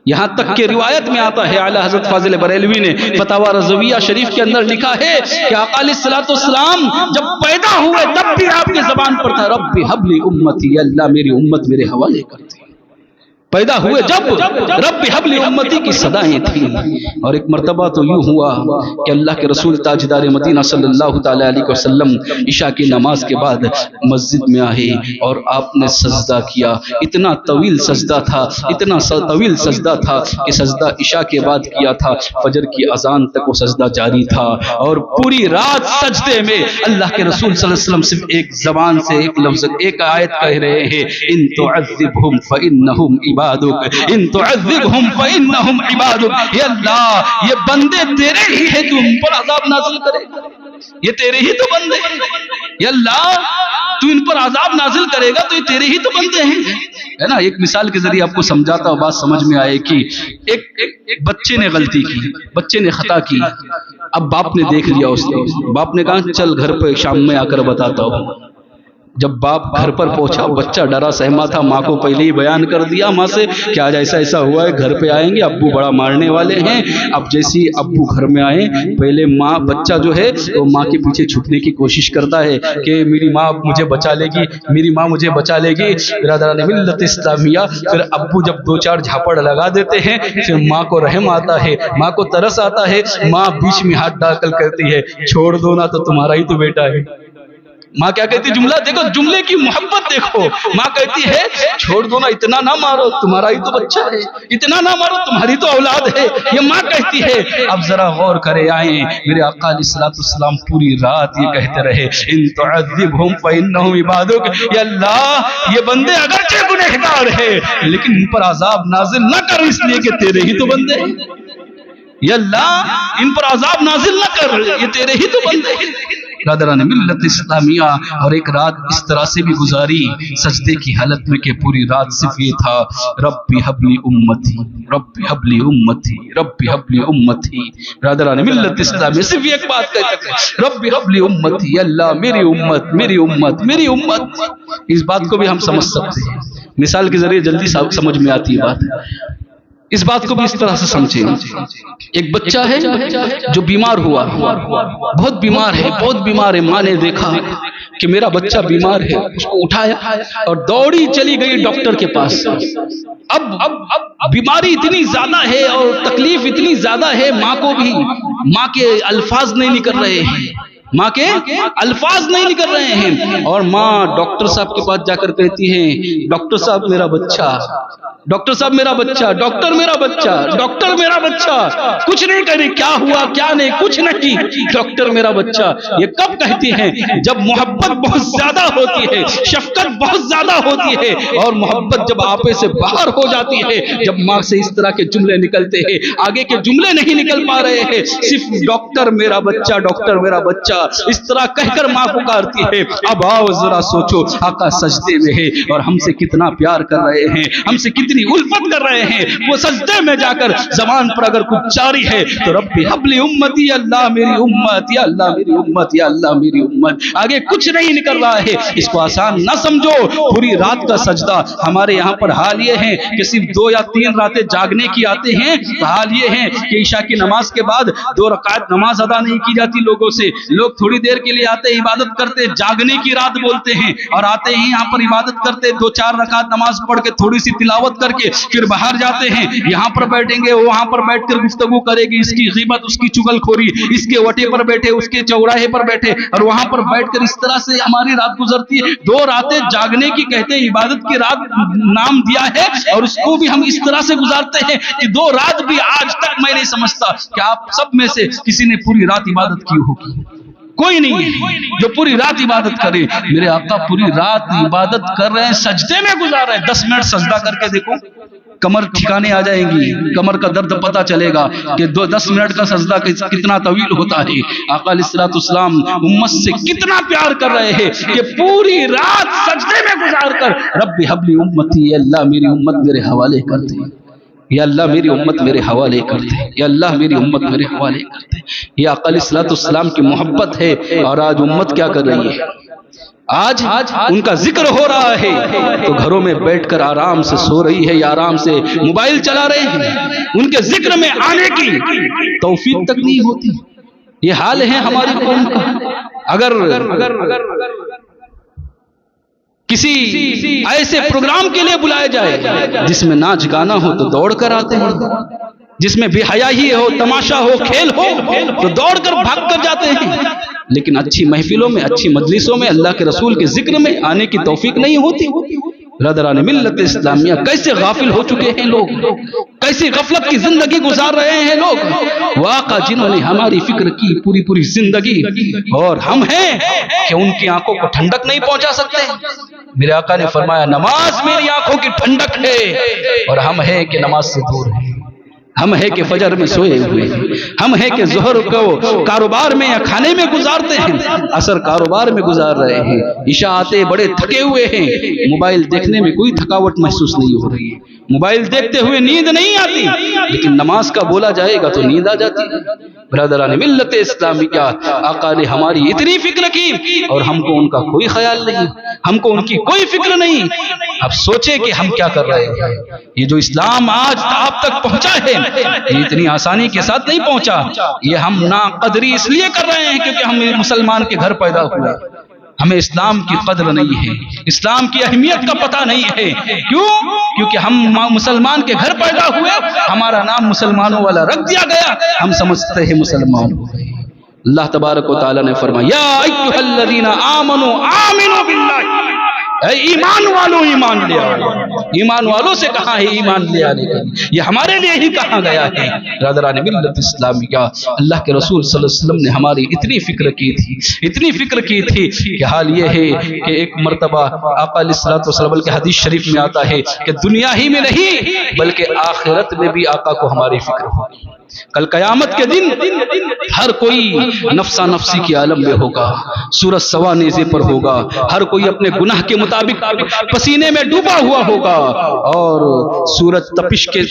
یہاں تک کہ روایت میں آتا ہے، اعلیٰ حضرت فاضل بریلوی نے فتاوی رضویہ شریف کے اندر لکھا ہے کہ آقا علیہ الصلوۃ والسلام جب پیدا ہوئے تب بھی آپ کی زبان پر تھا رب ہب لی امتی، اللہ میری امت میرے حوالے کرتے۔ پیدا ہوئے جب رب حب لی امتی کی صدائیں تھیں۔ اور ایک مرتبہ تو یوں ہوا کہ اللہ کے رسول تاجدار مدینہ صلی اللہ تعالی علیہ وسلم عشاء کی نماز کے بعد مسجد میں آئے اور آپ نے سجدہ کیا۔ اتنا طویل سجدہ تھا، اتنا طویل سجدہ تھا کہ سجدہ عشاء کے بعد کیا تھا، فجر کی اذان تک وہ سجدہ جاری تھا۔ اور پوری رات سجدے میں اللہ کے رسول صلی اللہ علیہ وسلم صرف ایک زبان سے ایک لفظ ایک آیت کہہ رہے ہیں، ان تعذبہم فانہم عبادک، ان تعذبہم فانہم عبادک۔ یا اللہ یہ بندے تیرے ہی ہیں، تو ان پر عذاب نازل کرے گا، یہ تیرے ہی تو بندے ہیں۔ یا اللہ تو ان پر عذاب نازل کرے گا تو یہ تیرے ہی تو بندے ہیں، ہے نا۔ ایک مثال کے ذریعے آپ کو سمجھاتا ہوں، بات سمجھ میں آئے کہ ایک بچے نے غلطی کی، بچے نے خطا کی، اب باپ نے دیکھ لیا اس نے، باپ نے کہا چل گھر پہ شام میں آ کر بتاتا ہوں۔ جب باپ گھر پر پہنچا، بچہ ڈرا سہما تھا، ماں کو پہلے ہی بیان کر دیا ماں سے کہ آج ایسا ایسا ہوا ہے، گھر پہ آئیں گے، ابو بڑا مارنے والے ہیں۔ اب جیسی ابو گھر میں آئے، پہلے ماں بچہ جو ہے وہ ماں کے پیچھے چھپنے کی کوشش کرتا ہے کہ میری ماں مجھے بچا لے گی، میری ماں مجھے بچا لے گی۔ برادران ملت اسلامیہ، پھر ابو جب دو چار جھاپڑ لگا دیتے ہیں، پھر ماں کو رحم آتا ہے، ماں کو ترس آتا ہے، ماں بیچ میں ہاتھ ڈال کر کہتی ہے چھوڑ دو نا، تو تمہارا ہی تو بیٹا ہے۔ ماں کیا کہتی، جملہ دیکھو، جملے کی محبت دیکھو۔ ماں کہتی ہے چھوڑ دو نا، اتنا نہ مارو، تمہارا ہی تو بچہ ہے، اتنا نہ مارو، تمہاری تو اولاد ہے۔ یہ ماں کہتی ہے۔ اب ذرا غور کرے آئیں، میرے آقا علیہ الصلوۃ والسلام پوری رات یہ کہتے رہے ان تعذبہم فانہم عبادک، یا اللہ یہ بندے اگرچہ گنہگار ہیں لیکن ان پر عذاب نازل نہ کر، اس لیے کہ تیرے ہی تو بندے ہیں۔ یا اللہ ان پر عذاب نازل نہ کر، یہ تیرے ہی تو بندے ہیں۔ برادران ملت اسلامیہ، اور ایک رات اس طرح سے بھی گزاری سجدے کی حالت میں کہ پوری رات صرف یہ تھا رب حب لی امتی، رب حب لی امتی، رب حب لی امتی۔ برادران ملت اسلامیہ صرف ایک بات کہتے تھے رب حب لی امتی، اللہ میری امت میری امت میری امت۔ اس بات کو بھی ہم سمجھ سکتے ہیں، مثال کے ذریعے جلدی سمجھ میں آتی ہے بات۔ اس بات کو بھی اس طرح سے سمجھیں، ایک بچہ ہے جو بیمار ہوا، بہت بیمار ہے، بہت بیمار ہے۔ ماں نے دیکھا کہ میرا بچہ بیمار ہے، اس کو اٹھایا اور دوڑی چلی گئی ڈاکٹر کے پاس۔ اب بیماری اتنی زیادہ ہے اور تکلیف اتنی زیادہ ہے، ماں کو بھی، ماں کے الفاظ نہیں نکل رہے ہیں، ماں کے الفاظ نہیں نکل رہے ہیں، اور ماں ڈاکٹر صاحب کے پاس جا کر کہتی ہے ڈاکٹر صاحب میرا بچہ، ڈاکٹر صاحب میرا بچہ، ڈاکٹر میرا بچہ، ڈاکٹر میرا بچہ۔ کچھ نہیں کہہ رہی، کیا ہوا کیا نہیں، کچھ نہیں، ڈاکٹر میرا بچہ۔ یہ کب کہتی ہیں؟ جب محبت بہت زیادہ ہوتی ہے، شفقت بہت زیادہ ہوتی ہے، اور محبت جب آپے سے باہر ہو جاتی ہے، جب ماں سے اس طرح کے جملے نکلتے ہیں، آگے کے جملے نہیں نکل پا رہے ہیں، صرف ڈاکٹر میرا بچہ، ڈاکٹر میرا بچہ۔ بچہ اس طرح کہہ کر ماں پکارتی ہے. اب آؤ ذرا سوچو, آقا سجدے میں ہے اور ہم سے کتنا پیار کر رہے ہیں, ہم سے کتنی الفت کر رہے ہیں. وہ سجدے میں جا کر زبان پر اگر کچھ جاری ہے تو ربی حب لی امتی, یا اللہ میری امت, یا اللہ میری امت, یا اللہ میری امت. آگے کچھ نہیں نکل رہا ہے. اس کو آسان نہ سمجھو. پوری رات کا سجدہ. ہمارے یہاں پر حال یہ ہے کہ صرف 2 یا 3 راتیں جاگنے کی آتے ہیں. تو حال یہ ہے کہ عشاء کی نماز کے بعد 2 رکعت نماز ادا نہیں کی جاتی لوگوں سے. لوگ تھوڑی دیر کے لیے آتے, عبادت کرتے, جاگنے کی رات بولتے ہیں, اور آتے ہی یہاں پر عبادت کرتے, 2-4 رکعت نماز پڑھ کے تھوڑی سی تلاوت کر کے پھر باہر جاتے ہیں. یہاں پر بیٹھیں گے, وہاں پر بیٹھ کر گفتگو کرے گی, اس کی غیبت, اس کی چغل خوری, اس کے وٹے پر بیٹھے, اس کے چوراہے پر بیٹھے, اور وہاں پر بیٹھ کر اس طرح سے ہماری رات گزرتی ہے. 2 راتیں جاگنے کی کہتے ہیں, عبادت کی رات نام دیا ہے, اور اس کو بھی ہم اس طرح سے گزارتے ہیں کہ 2 رات بھی. آج تک میں نہیں سمجھتا کہ آپ سب میں سے کسی نے پوری رات عبادت کی ہوگی. کوئی نہیں ہے جو پوری رات عبادت کرے. میرے آقا پوری رات عبادت کر رہے ہیں, سجدے میں گزار رہے ہیں. 10 منٹ سجدہ کر کے دیکھو, کمر ٹھکانے آ جائیں گی, کمر کا درد پتہ چلے گا کہ 10 منٹ کا سجدہ کتنا طویل ہوتا ہے. آقا علیہ الصلوۃ والسلام امت سے کتنا پیار کر رہے ہیں کہ پوری رات سجدے میں گزار کر رب حب لی امتی, یا اللہ میری امت میرے حوالے کر دے, یا اللہ میری امت میرے حوالے کر دے, یا اللہ میری امت میرے حوالے کر دے. یہ آقا علیہ الصلوۃ والسلام کی محبت ہے. اور آج امت کیا کر رہی ہے؟ آج ان کا ذکر ہو رہا ہے تو گھروں میں بیٹھ کر آرام سے سو رہی ہے یا آرام سے موبائل چلا رہے ہیں. ان کے ذکر میں آنے کی توفیق تک نہیں ہوتی. یہ حال ہے ہماری قوم کا. اگر کسی ایسے پروگرام کے لیے بلایا جائے جس میں ناچ گانا ہو تو دوڑ کر آتے ہیں, جس میں بے حیائی ہو, تماشا ہو, کھیل ہو تو دوڑ کر بھاگ کر جاتے ہیں. لیکن اچھی محفلوں میں, اچھی مجلسوں میں, اللہ کے رسول کے ذکر میں آنے کی توفیق نہیں ہوتی. برادران ملت اسلامیہ, کیسے غافل ہو چکے ہیں لوگ, کیسی غفلت کی زندگی گزار رہے ہیں لوگ. وہ آقا جنہوں نے ہماری فکر کی پوری زندگی, اور ہم ہیں کہ ان کی آنکھوں کو ٹھنڈک نہیں پہنچا سکتے. میرے آقا نے فرمایا نماز میری آنکھوں کی ٹھنڈک ہے, اور ہم ہیں کہ نماز سے دور ہیں. ہم ہے کہ فجر میں سوئے ہوئے ہیں, ہم ہے کہ ظہر کو کاروبار میں یا کھانے میں گزارتے ہیں, عصر کاروبار میں گزار رہے ہیں, عشاء آتے بڑے تھکے ہوئے ہیں. موبائل دیکھنے میں کوئی تھکاوٹ محسوس نہیں ہو رہی ہے, موبائل دیکھتے ہوئے نیند نہیں آتی, لیکن نماز کا بولا جائے گا تو نیند آ جاتی ہے. برادران ملت اسلامیہ, آقا نے ہماری اتنی فکر کی اور ہم کو ان کا کوئی خیال نہیں, ہم کو ان کی کوئی فکر نہیں. اب سوچے کہ ہم کیا کر رہے ہیں. یہ جو اسلام آج آپ تک پہنچا ہے یہ اتنی آسانی کے ساتھ نہیں پہنچا. یہ ہم ناقدری اس لیے کر رہے ہیں کیونکہ ہم مسلمان کے گھر پیدا ہوئے, ہمیں اسلام کی قدر نہیں ہے, اسلام کی اہمیت کا پتہ نہیں ہے. کیوں؟ کیونکہ ہم مسلمان کے گھر پیدا ہوئے, ہمارا نام مسلمانوں والا رکھ دیا گیا, ہم سمجھتے ہیں مسلمان ہو گئے. اللہ تبارک و تعالی نے فرمایا یا ایھا الذین آمنوا آمنوا باللہ, اے ایمان والوں ایمان لے آؤ. ایمان والوں سے کہا ہے ایمان لے آنے کا, یہ ہمارے لیے ہی کہا گیا ہے. برادران ملت اسلامیہ, اللہ کے رسول صلی اللہ علیہ وسلم نے ہماری اتنی فکر کی تھی, اتنی فکر کی تھی کہ حال یہ ہے کہ ایک مرتبہ آقا علیہ الصلوۃ والسلام کے حدیث شریف میں آتا ہے کہ دنیا ہی میں نہیں بلکہ آخرت میں بھی آقا کو ہماری فکر ہوگی. کل قیامت کے دن ہر کوئی نفسا نفسی کی عالم میں ہوگا, سورج سوا نیزے پر ہوگا, ہر کوئی اپنے گناہ کے مطابق پسینے میں ڈوبا ہوا ہوگا, اور سورج تپش کے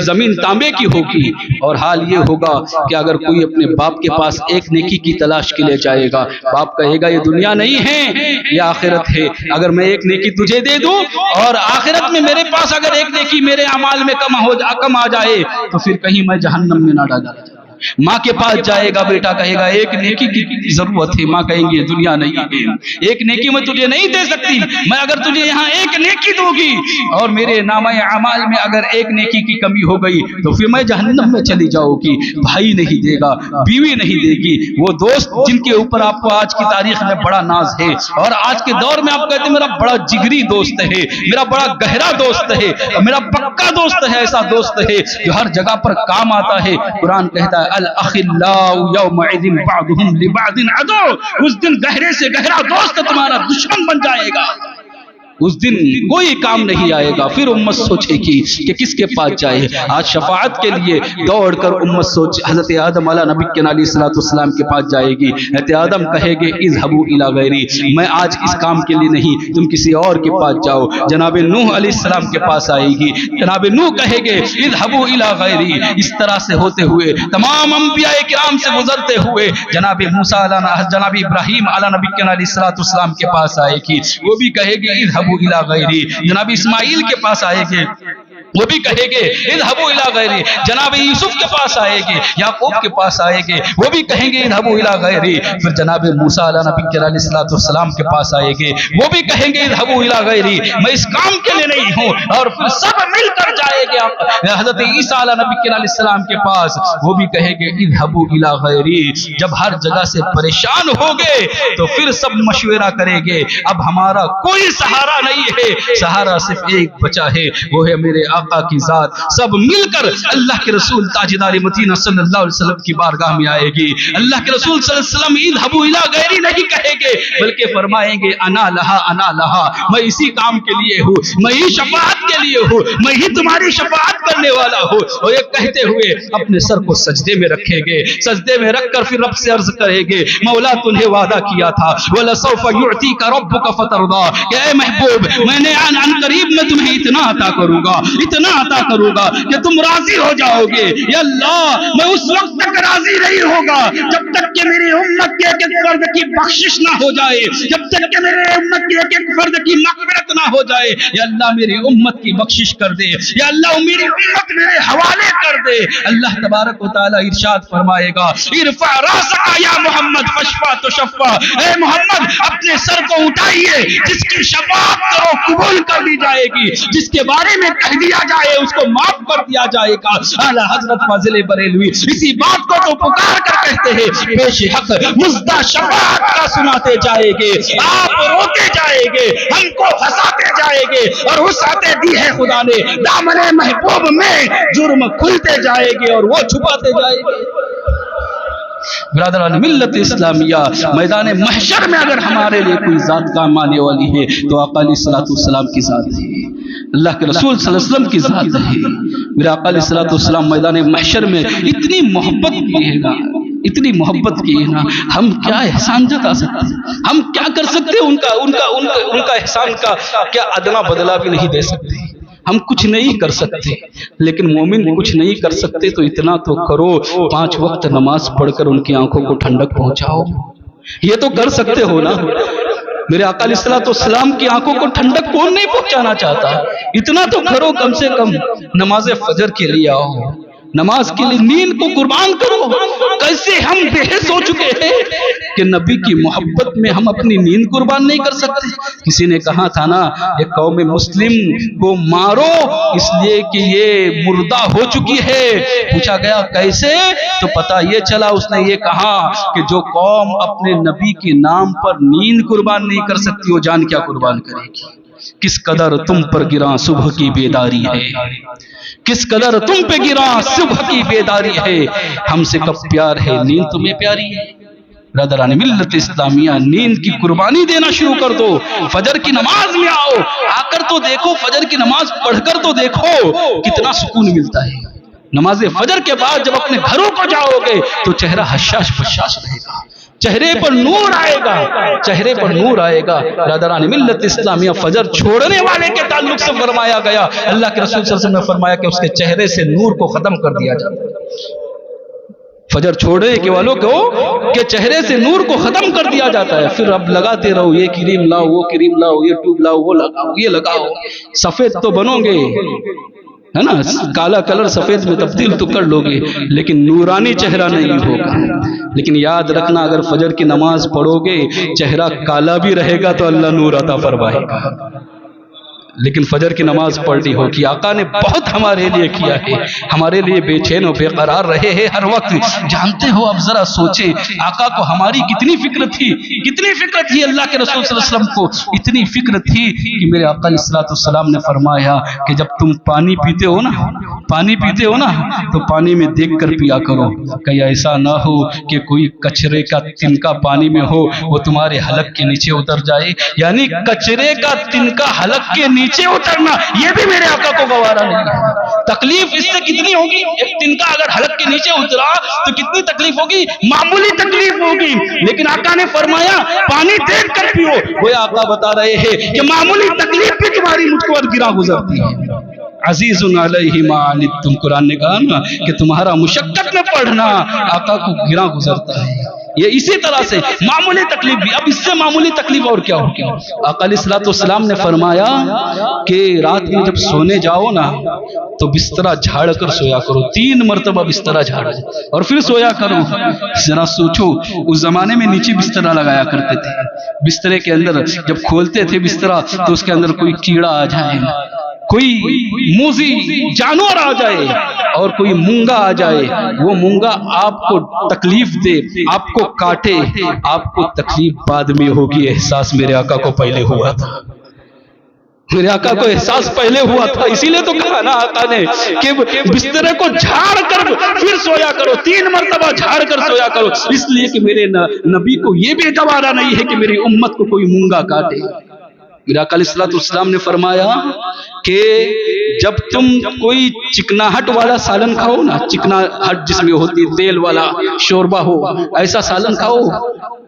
زمین تانبے کی ہوگی. اور حال یہ ہوگا کہ اگر کوئی اپنے باپ کے پاس ایک نیکی کی تلاش کے لیے جائے گا, باپ کہے گا یہ دنیا نہیں ہے یہ آخرت ہے, اگر میں ایک نیکی تجھے دے دوں اور آخرت میں میرے پاس اگر ایک نیکی میرے اعمال میں کم آ جائے تو پھر کہیں میں جہنم میں نہ ڈالا جائے. ماں کے پاس جائے گا, بیٹا کہے گا ایک نیکی کی ضرورت ہے, ماں کہیں گے دنیا نہیں ہے, ایک نیکی میں تجھے نہیں دے سکتی, میں اگر تجھے یہاں ایک نیکی دوں گی اور میرے نامہ اعمال میں اگر ایک نیکی کی کمی ہو گئی تو پھر میں جہنم میں چلی جاؤ گی. بھائی نہیں دے گا, بیوی نہیں دے گی, وہ دوست جن کے اوپر آپ کو آج کی تاریخ میں بڑا ناز ہے اور آج کے دور میں آپ کہتے ہیں میرا بڑا جگری دوست ہے, میرا بڑا گہرا دوست ہے, میرا پکا دوست ہے, ایسا دوست ہے جو ہر جگہ پر کام آتا ہے. قرآن کہتا ہے الاخلاء یومئذ بعضهم لبعض عدو, اس دن گہرے سے گہرا دوست تمہارا دشمن بن جائے گا. اس دن کوئی کام نہیں آئے گا. پھر امت سوچے گی کہ کس کے پاس جائے. آج شفاعت کے لیے دوڑ کر امت سوچ حضرت آدم علیہ نبی کے علیہ السلام کے پاس جائے گی. حضرت آدم کہے گے اذهبوا الی غیری، میں آج اس کام کے لیے نہیں، تم کسی اور کے پاس جاؤ. جناب نوح علیہ السلام کے پاس آئے گی. جناب نوح کہے گے اذهبوا الی غیری. اس طرح سے ہوتے ہوئے تمام انبیاء کرام سے گزرتے ہوئے جناب موسیٰ جناب ابراہیم علیہ نبی کے علیہ السلام کے پاس آئے گی. وہ بھی کہے گے اذهبوا الی غیری. جناب اسماعیل کے پاس آئے گے، وہ بھی کہے گے اذهبوا الی غیری. جناب یوسف کے پاس آئے گے، یعقوب کے پاس آئے گے، وہ بھی کہیں گے اذهبوا الی غیری. پھر جناب موسیٰ علیہ نبی کے علیہ السلام کے پاس آئے گے، وہ بھی کہیں گے اذهبوا الی غیری، میں اس کام کے لیے نہیں ہوں. اور پھر سب مل کر جائے گے حضرت عیسیٰ علیہ نبی کے علیہ السلام کے پاس، وہ بھی کہیں گے اذهبوا الی غیری. جب ہر جگہ سے پریشان ہو گئے تو پھر سب مشورہ کریں گے اب ہمارا کوئی سہارا نہیں ہے، سہارا صرف ایک بچا ہے، وہ ہے میرے آقا کی ذات. سب مل کر اللہ کے رسول تاجدار مدینہ صلی اللہ علیہ وسلم کی بارگاہ میں آئے گی. اللہ کے رسول صلی اللہ علیہ وسلم اذهبوا الی غیری نہیں کہیں گے، بلکہ فرمائیں گے انا لہا انا لہا، میں اسی کام کے لیے ہوں، میں ہی شفاعت کے لیے ہوں، میں ہی تمہاری شفاعت کرنے والا ہوں. اور یہ کہتے ہوئے اپنے سر کو سجدے میں رکھیں گے. سجدے میں رکھ کر پھر رب سے عرض کریں گے مولا تنہیں وعدہ کیا تھا وَلَسَوْفَ يُعْتِيكَ رَبُّكَ فَتَرْضَىٰ، کہ اے محبوب میں نے عن قریب میں تمہیں اتنا عطا کروں گا، اتنا عطا کروں گا کہ تم راضی ہو جاؤ گے. یا اللہ میں اس وقت تک راضی نہیں ہوگا جب تک کہ میری امت کے ایک ایک فرد کی بخشش نہ ہو جائے، جب تک کہ میرے امت کے ایک ایک فرد کی مغفرت نہ ہو جائے. یا اللہ میری امت کی بخشش کر دے، یا اللہ میری امت میرے حوالے کر دے. اللہ تبارک و تعالی ارشاد فرمائے گا ارفع راسک یا محمد فاشفع تشفع، اے محمد اپنے سر کو اٹھائیے، جس کی شفاعت کرو قبول کر دی جائے گی، جس کے بارے میں کہہ دیا جائے اس کو معاف کر دیا جائے گا. اعلیٰ حضرت فاضل بریلوی اسی بات کو تو پکار کر کہتے ہیں پیش حق مزدہ شفاعت کا سناتے جائے گے، آپ روتے جائے گے، ہم کو ہنساتے جائے گے، اور ہنساتے دی ہے خدا نے دامن محبوب میں جرم کھلتے جائے گے اور وہ چھپاتے جائے گے. برادران ملت اسلامیہ، میدان محشر میں اگر ہمارے لیے کوئی ذات کام آنے والی ہے تو آقا علیہ السلام کی ذات ہے، اللہ کے رسول صلی اللہ علیہ وسلم کی ذات ہے. میرے آقا علیہ السلام میدان محشر میں اتنی محبت کی ہے نا، اتنی محبت کی ہے نا، ہم کیا احسان جتا سکتے ہیں، ہم کیا کر سکتے ہیں ان کا احسان کا کیا ادنا بدلہ بھی نہیں دے سکتے، ہم کچھ نہیں کر سکتے. لیکن مومن کچھ نہیں کر سکتے تو اتنا تو کرو، 5 وقت نماز پڑھ کر ان کی آنکھوں کو ٹھنڈک پہنچاؤ. یہ تو کر سکتے ہو نا. میرے آقا علیہ السلام کی آنکھوں کو ٹھنڈک کون نہیں پہنچانا چاہتا؟ اتنا تو کرو، کم سے کم نماز فجر کے لیے آؤ، نماز کے لیے نیند کو قربان کرو. کیسے ہم بے حس ہو چکے ہیں کہ نبی کی محبت میں ہم اپنی نیند قربان نہیں کر سکتے. کسی نے کہا تھا نا ایک قوم مسلم کو مارو اس لیے کہ یہ مردہ ہو چکی ہے. پوچھا گیا کیسے؟ تو پتہ یہ چلا اس نے یہ کہا کہ جو قوم اپنے نبی کے نام پر نیند قربان نہیں کر سکتی وہ جان کیا قربان کرے گی. کس قدر تم پر گراں صبح کی بیداری ہے، کس قدر تم پہ گراں صبح کی بیداری ہے، ہم سے کب پیار ہے نیند تمہیں پیاری ہے. برادران ملت اسلامیہ، نیند کی قربانی دینا شروع کر دو. فجر کی نماز میں آؤ، آ کر تو دیکھو، فجر کی نماز پڑھ کر تو دیکھو کتنا سکون ملتا ہے. نماز فجر کے بعد جب اپنے گھروں کو جاؤ گے تو چہرہ حشاش بشاش رہے گا، چہرے پر نور آئے گا، چہرے پر نور آئے گا. برادران ملت اسلامیہ، فجر چھوڑنے والے کے تعلق سے فرمایا گیا، اللہ کے رسول صلی اللہ علیہ وسلم نے فرمایا کہ اس کے چہرے سے نور کو ختم کر دیا جاتا ہے. فجر چھوڑنے کے والوں کو کہ چہرے سے نور کو ختم کر دیا جاتا ہے. پھر اب لگاتے رہو، یہ کریم لاؤ، وہ کریم لاؤ، یہ ٹیوب لاؤ، وہ لگاؤ، یہ لگاؤ، سفید تو بنو گے، ہے نا، کالا کلر سفید میں تبدیل تو کر لو گے لیکن نورانی چہرہ نہیں ہوگا. لیکن یاد رکھنا اگر فجر کی نماز پڑھو گے چہرہ کالا بھی رہے گا تو اللہ نور عطا فرمائے گا. لیکن فجر کی نماز پڑھنی ہو کہ آقا نے بہت ہمارے لیے کیا ہے، ہمارے لیے بے چین و بے قرار رہے ہیں ہر وقت. جانتے ہو اب ذرا سوچیں آقا کو ہماری کتنی فکر تھی، کتنی فکر تھی اللہ کے رسول صلی اللہ علیہ وسلم کو. اتنی فکر تھی کہ میرے آقا علیہ السلام نے فرمایا کہ جب تم پانی پیتے ہو نا تو پانی میں دیکھ کر پیا کرو، کہیں ایسا نہ ہو کہ کوئی کچرے کا تنکا پانی میں ہو وہ تمہارے حلق کے نیچے اتر جائے. یعنی کچرے کا تنکا حلق کے نیچے اترنا یہ بھی میرے آقا کو گوارا نہیں ہے. تکلیف اس سے کتنی ہوگی، ایک تنکا اگر حلق کے نیچے اترا تو کتنی تکلیف ہوگی، معمولی تکلیف ہوگی. لیکن آقا نے فرمایا پانی دیکھ کر پیو. وہ آقا بتا رہے ہیں کہ معمولی تکلیف بھی تمہاری مجھ کو گرا گزرتی ہے. عزیز علیہ ما عنتم، قرآن نے کہا نا کہ تمہارا مشقت میں پڑھنا آقا کو گرا گزرتا ہے. یہ اسی طرح سے معمولی تکلیف بھی، اب اس سے معمولی تکلیف اور کیا ہوگی. آقا علیہ السلام نے فرمایا کہ رات میں جب سونے جاؤ نا تو بسترا جھاڑ کر سویا کرو، 3 مرتبہ بسترا جھاڑو اور پھر سویا کرو. ذرا سوچو اس زمانے میں نیچے بسترا لگایا کرتے تھے، بسترے کے اندر جب کھولتے تھے بسترا تو اس کے اندر کوئی کیڑا آ جائے، کوئی موذی جانور آ جائے اور کوئی مونگا آ جائے، وہ مونگا آپ کو تکلیف دے، آپ کو کاٹے، آپ کو تکلیف بعد میں ہوگی. احساس میرے آقا کو پہلے ہوا تھا، میرے آقا کو احساس پہلے ہوا تھا. اسی لیے تو کہا نا آقا نے کہ بسترے کو جھاڑ کر پھر سویا کرو، 3 مرتبہ جھاڑ کر سویا کرو، اس لیے کہ میرے نبی کو یہ بھی گوارا نہیں ہے کہ میری امت کو کوئی مونگا کاٹے. میرے آقا علیہ السلام نے فرمایا کہ جب تم کوئی چکناہٹ والا سالن کھاؤ نا، چکناہٹ جس میں ہوتی تیل والا شوربہ ہو، ایسا سالن کھاؤ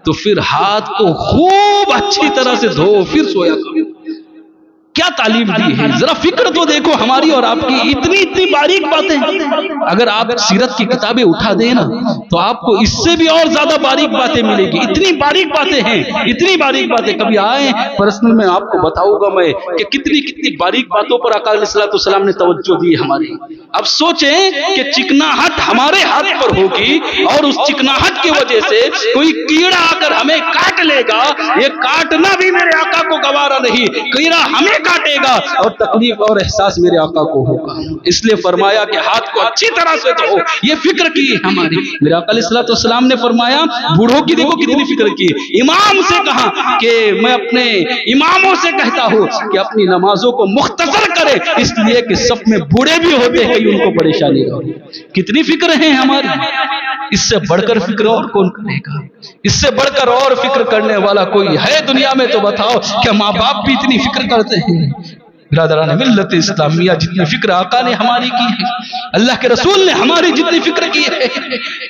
تو پھر ہاتھ کو خوب اچھی طرح سے دھو پھر سویا کرو. کیا تعلیم دی ہے، ذرا فکر تو دیکھو ہماری اور آپ کی. اتنی باریک باتیں، اگر آپ سیرت کی کتابیں اٹھا دیں نا تو آپ کو اس سے بھی اور زیادہ باریک باتیں ملے گی. اتنی باریک باتیں ہیں، اتنی باریک باتیں. کبھی آئیں پرسنل میں آپ کو بتاؤں گا میں کہ کتنی باریک باتوں پر آقا علیہ السلام نے توجہ دی ہماری. اب سوچیں کہ چکناہٹ ہمارے ہاتھ پر ہوگی اور اس چکناہٹ کی وجہ سے کوئی کیڑا آ کر ہمیں کاٹ لے گا، یہ کاٹنا بھی میرے آقا کو گوارا نہیں. کیڑا ہمیں کاٹے گا اور تکلیف اور احساس میرے آقا کو ہوگا. اس لیے فرمایا کہ ہاتھ کو اچھی طرح سے دھو. یہ فکر کی ہماری. میرے آقا علیہ السلام نے فرمایا بوڑھوں کی دیکھو کتنی فکر کی. امام سے کہا کہ میں اپنے اماموں سے کہتا ہوں کہ اپنی نمازوں کو مختصر کرے، اس لیے کہ صف میں بوڑھے بھی ہوتے ہیں ان کو پریشانی ہو. کتنی فکر ہیں ہماری. اس سے بڑھ کر فکر اور کون کرے گا؟ اس سے بڑھ کر اور فکر کرنے والا کوئی ہے دنیا میں تو بتاؤ. کہ ماں باپ بھی اتنی فکر کرتے ہیں. برادران ملت اسلامیہ جتنی فکر آقا نے ہماری کی ہے، اللہ کے رسول نے ہماری جتنی فکر کی ہے،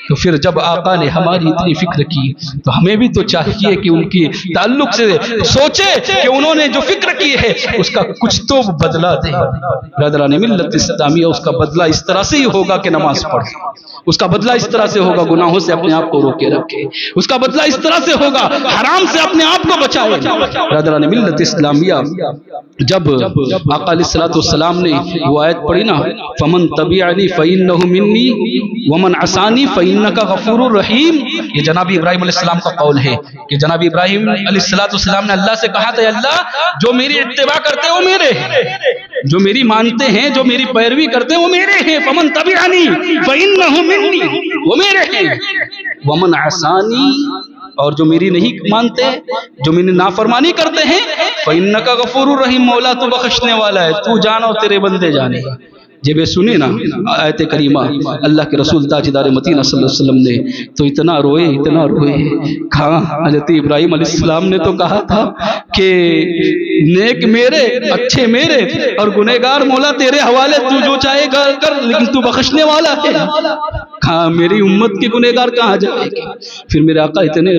تو پھر جب آقا نے ہماری اتنی فکر کی تو ہمیں بھی تو چاہیے کہ ان کی تعلق سے سوچے کہ انہوں نے جو فکر کی ہے اس کا کچھ تو بدلہ دے. برادران ملت اسلامیہ اس کا بدلہ اس طرح سے ہی ہوگا کہ نماز پڑھے، اس کا بدلہ اس طرح سے ہوگا گناہوں سے اپنے آپ کو روکے رکھے، اس کا بدلہ اس طرح سے ہوگا حرام سے اپنے آپ کو بچائے. برادران ملت اسلامیہ جب آقا علیہ السلام نے وہ آیت پڑھی نا فمن تبعنی فإنہ منی ومن عصانی فإنک غفور رحیم، یہ جناب ابراہیم علیہ السلام کا قول ہے کہ جناب ابراہیم علیہ السلام نے اللہ سے کہا تھا اللہ جو میری اتباع کرتے ہیں وہ میرے ہیں، جو میری مانتے ہیں، جو میری پیروی کرتے ہیں وہ میرے ہیں. فمن تبعنی فإنہ منی، وہ میرے ہیں. ومن عصانی، اور جو میری نہیں مانتے، جو میری نافرمانی کرتے ہیں، فإنک غفور رحیم، مولا تو بخشنے والا ہے، تو جانا اور تیرے بندے جانے. جب یہ سنے نا آیت کریمہ اللہ کے رسول تاجدار مدینہ صلی اللہ علیہ وسلم نے تو اتنا روئے. کہاں حضرت ابراہیم علیہ السلام نے تو کہا تھا کہ نیک میرے، اچھے میرے اور گنہگار مولا تیرے حوالے، تو جو چاہے گا کر لیکن تو بخشنے والا ہے. کہاں میری امت کے گنہگار کہاں جائے گی. پھر میرے آقا اتنے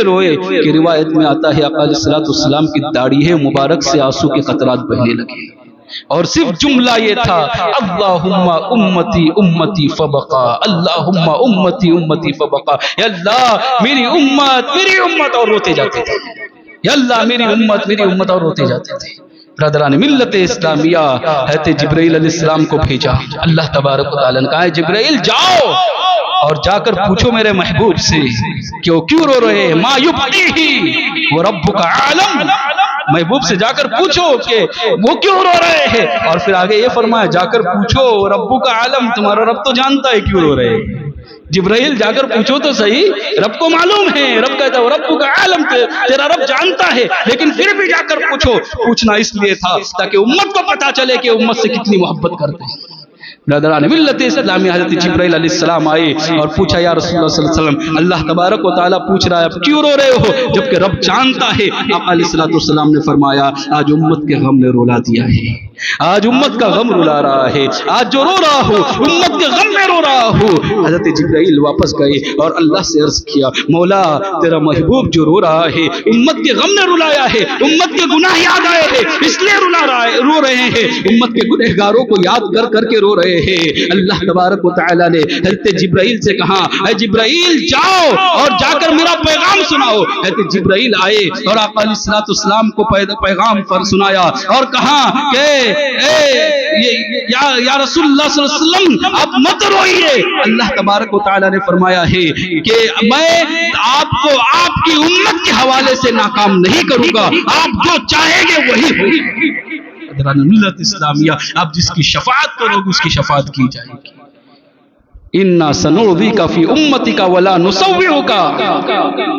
روئے کہ روایت میں آتا ہے آقا علیہ السلام کی داڑھی مبارک سے آنسو کے قطرات بہنے لگے اور صرف جملہ یہ تھا اللہم امتی امتی فبقا، اللہم امتی امتی فبقا. یا اللہ میری امت، اور روتے جاتے تھے. یا اللہ میری امت اور روتے جاتے تھے. برادران ملت اسلامیہ حضرت جبرائیل علیہ السلام کو بھیجا اللہ تبارک و تعالیٰ نے کہا جبرائیل جاؤ اور جا کر پوچھو میرے محبوب سے کہ وہ کیوں رو رہے ہیں. ما یبکیہ وربک عالم، محبوب سے جا کر پوچھو کہ وہ کیوں رو رہے ہیں، اور پھر آگے یہ فرمایا جا کر پوچھو ربک عالم، تمہارا رب تو جانتا ہے کیوں رو رہے ہیں۔ جبرائیل جا کر پوچھو تو صحیح، رب کو معلوم ہے، رب کہتا ہے ربک عالم، تیرا رب جانتا ہے، لیکن پھر بھی جا کر پوچھو۔ پوچھنا اس لیے تھا تاکہ امت کو پتا چلے کہ امت سے کتنی محبت کرتے ہیں۔ برادران ملت اسلامی، حضرت جبرائیل علیہ السلام آئے اور پوچھا یا رسول اللہ صلی اللہ علیہ وسلم، اللہ تبارک و تعالیٰ پوچھ رہا ہے اب کیوں رو رہے ہو جبکہ رب جانتا ہے۔ آقا علیہ السلام نے فرمایا آج امت کے غم نے رولا دیا ہے، آج امت کا غم رلا رہا ہے، آج جو رو رہا ہوں امت کے غم میں رو رہا ہوں۔ حضرت جبرائیل واپس گئے اور اللہ سے عرض کیا مولا تیرا محبوب جو رو رہا ہے امت کے غم نے رلایا ہے، امت کے گناہ یاد آئے ہیں اس لیے رو رہے ہیں، امت کے گنہگاروں کو یاد کر کر کے رو رہے ہیں۔ اللہ تبارک و تعالیٰ نے حضرت جبرائیل سے کہا اے جبرائیل جاؤ اور جا کر میرا پیغام سناؤ۔ حضرت جبرائیل آئے اور آقا علیہ السلام کو پیغام پر سنایا اور کہا کہ یا رسول اللہ صلی اللہ علیہ وسلم آپ مت روئیے۔ اللہ تبارک و تعالیٰ نے فرمایا ہے کہ میں آپ کو آپ کی امت کے حوالے سے ناکام نہیں کروں گا، آپ جو چاہیں گے وہی ہوگا۔ ملت اسلامیہ آپ جس کی شفاعت کرو گے اس کی شفاعت کی جائے گی۔ اِنَّا سَنُعْذِيكَ فِي أُمَّتِكَ وَلَا نُسَوِّعُكَ،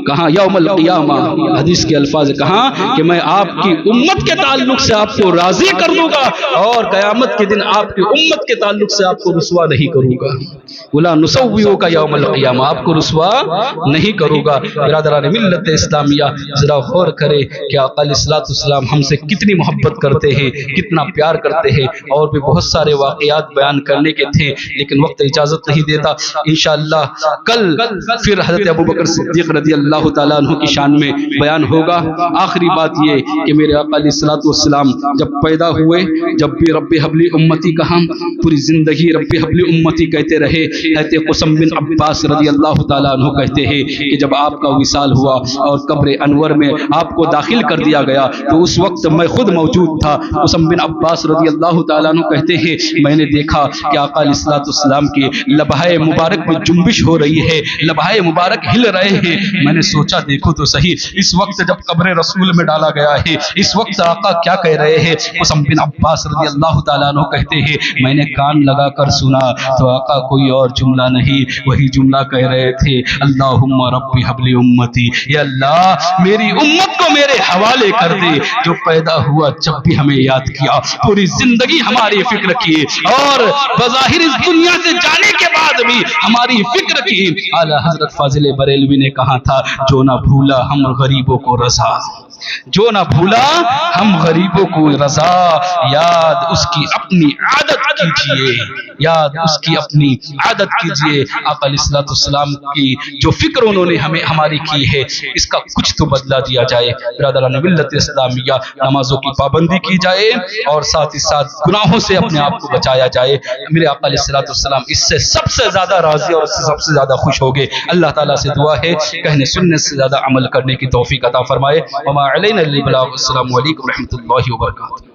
کہاں یوم القیامہ حدیث کے الفاظ کہاں کہ میں آپ کی امت کے تعلق سے آپ کو راضی کر دوں گا اور قیامت کے دن آپ کی امت کے تعلق سے آپ کو رسوا نہیں کروں گا۔ وَلَا نُسَوِّعُكَ یوم القیامہ، آپ کو رسوا نہیں کروں گا۔ برادران ملت اسلامیہ ذرا غور کرے کہ آقا علیہ السلام ہم سے کتنی محبت کرتے ہیں، کتنا پیار کرتے ہیں، اور بھی بہت سارے واقعات بیان کرنے کے تھے لیکن وقت اجازت نہیں دیتا۔ انشاءاللہ کل پھر حضرت ابوبکر صدیق رضی اللہ تعالیٰ عنہ کی شان میں بیان ہوگا۔ آخری بات یہ کہ میرے آقا علیہ السلام جب پیدا ہوئے جب بھی رب حب لی امتی کہا، پوری زندگی رب حب لی امتی کہتے رہے۔ حضرت قسم بن عباس رضی اللہ تعالیٰ عنہ کہتے ہیں کہ جب آپ کا وصال ہوا اور قبر انور میں آپ کو داخل کر دیا گیا تو اس وقت میں خود موجود تھا۔ قسم بن عباس رضی اللہ تعالیٰ عنہ کہتے ہیں میں نے دیکھا کہ آقا علیہ السلام کی لبہائے مبارک میں جنبش ہو رہی ہے، لبہائے مبارک ہل رہے ہیں۔ میں نے سوچا دیکھو تو صحیح اس وقت جب قبر رسول میں ڈالا گیا ہے اس وقت آقا کیا کہہ رہے ہیں۔ قسم بن عباس رضی اللہ تعالیٰ عنہ کہتے ہیں میں نے کان لگا کر سنا تو آقا کوئی اور جملہ نہیں وہی جملہ کہہ رہے تھے، اللہم رب حب لی امتی، یا اللہ میری امت کو میرے حوالے کر دے، جو پیدا ہوا جب بھی ہمیں یاد کیا، پوری زندگی ہماری فکر کی اور بظاہر اس دنیا سے جانے کے بعد بھی ہماری فکر کی۔ اعلیٰ حضرت فاضل بریلوی نے کہا تھا جو نہ بھولا ہم غریبوں کو رضا، جو نہ بھولا ہم غریبوں کو رضا، یاد اس کی اپنی عادت کیجئے، یاد اس کی اپنی عادت کیجئے۔ آقا علیہ السلام کی جو فکر انہوں نے ہماری کی ہے اس کا کچھ تو بدلہ دیا جائے۔ برادران ملت اسلامیہ نمازوں کی پابندی کی جائے اور ساتھ ہی ساتھ گناہوں سے اپنے آپ کو بچایا جائے۔ میرے آقا علیہ السلام اس سے سب سے زیادہ راضی اور سب سے زیادہ خوش ہو گئے۔ اللہ تعالیٰ سے دعا ہے کہنے سننے سے زیادہ عمل کرنے کی توفیق عطا فرمائے۔ وما علینا الا البلاغ۔ السلام علیکم ورحمۃ اللہ وبرکاتہ۔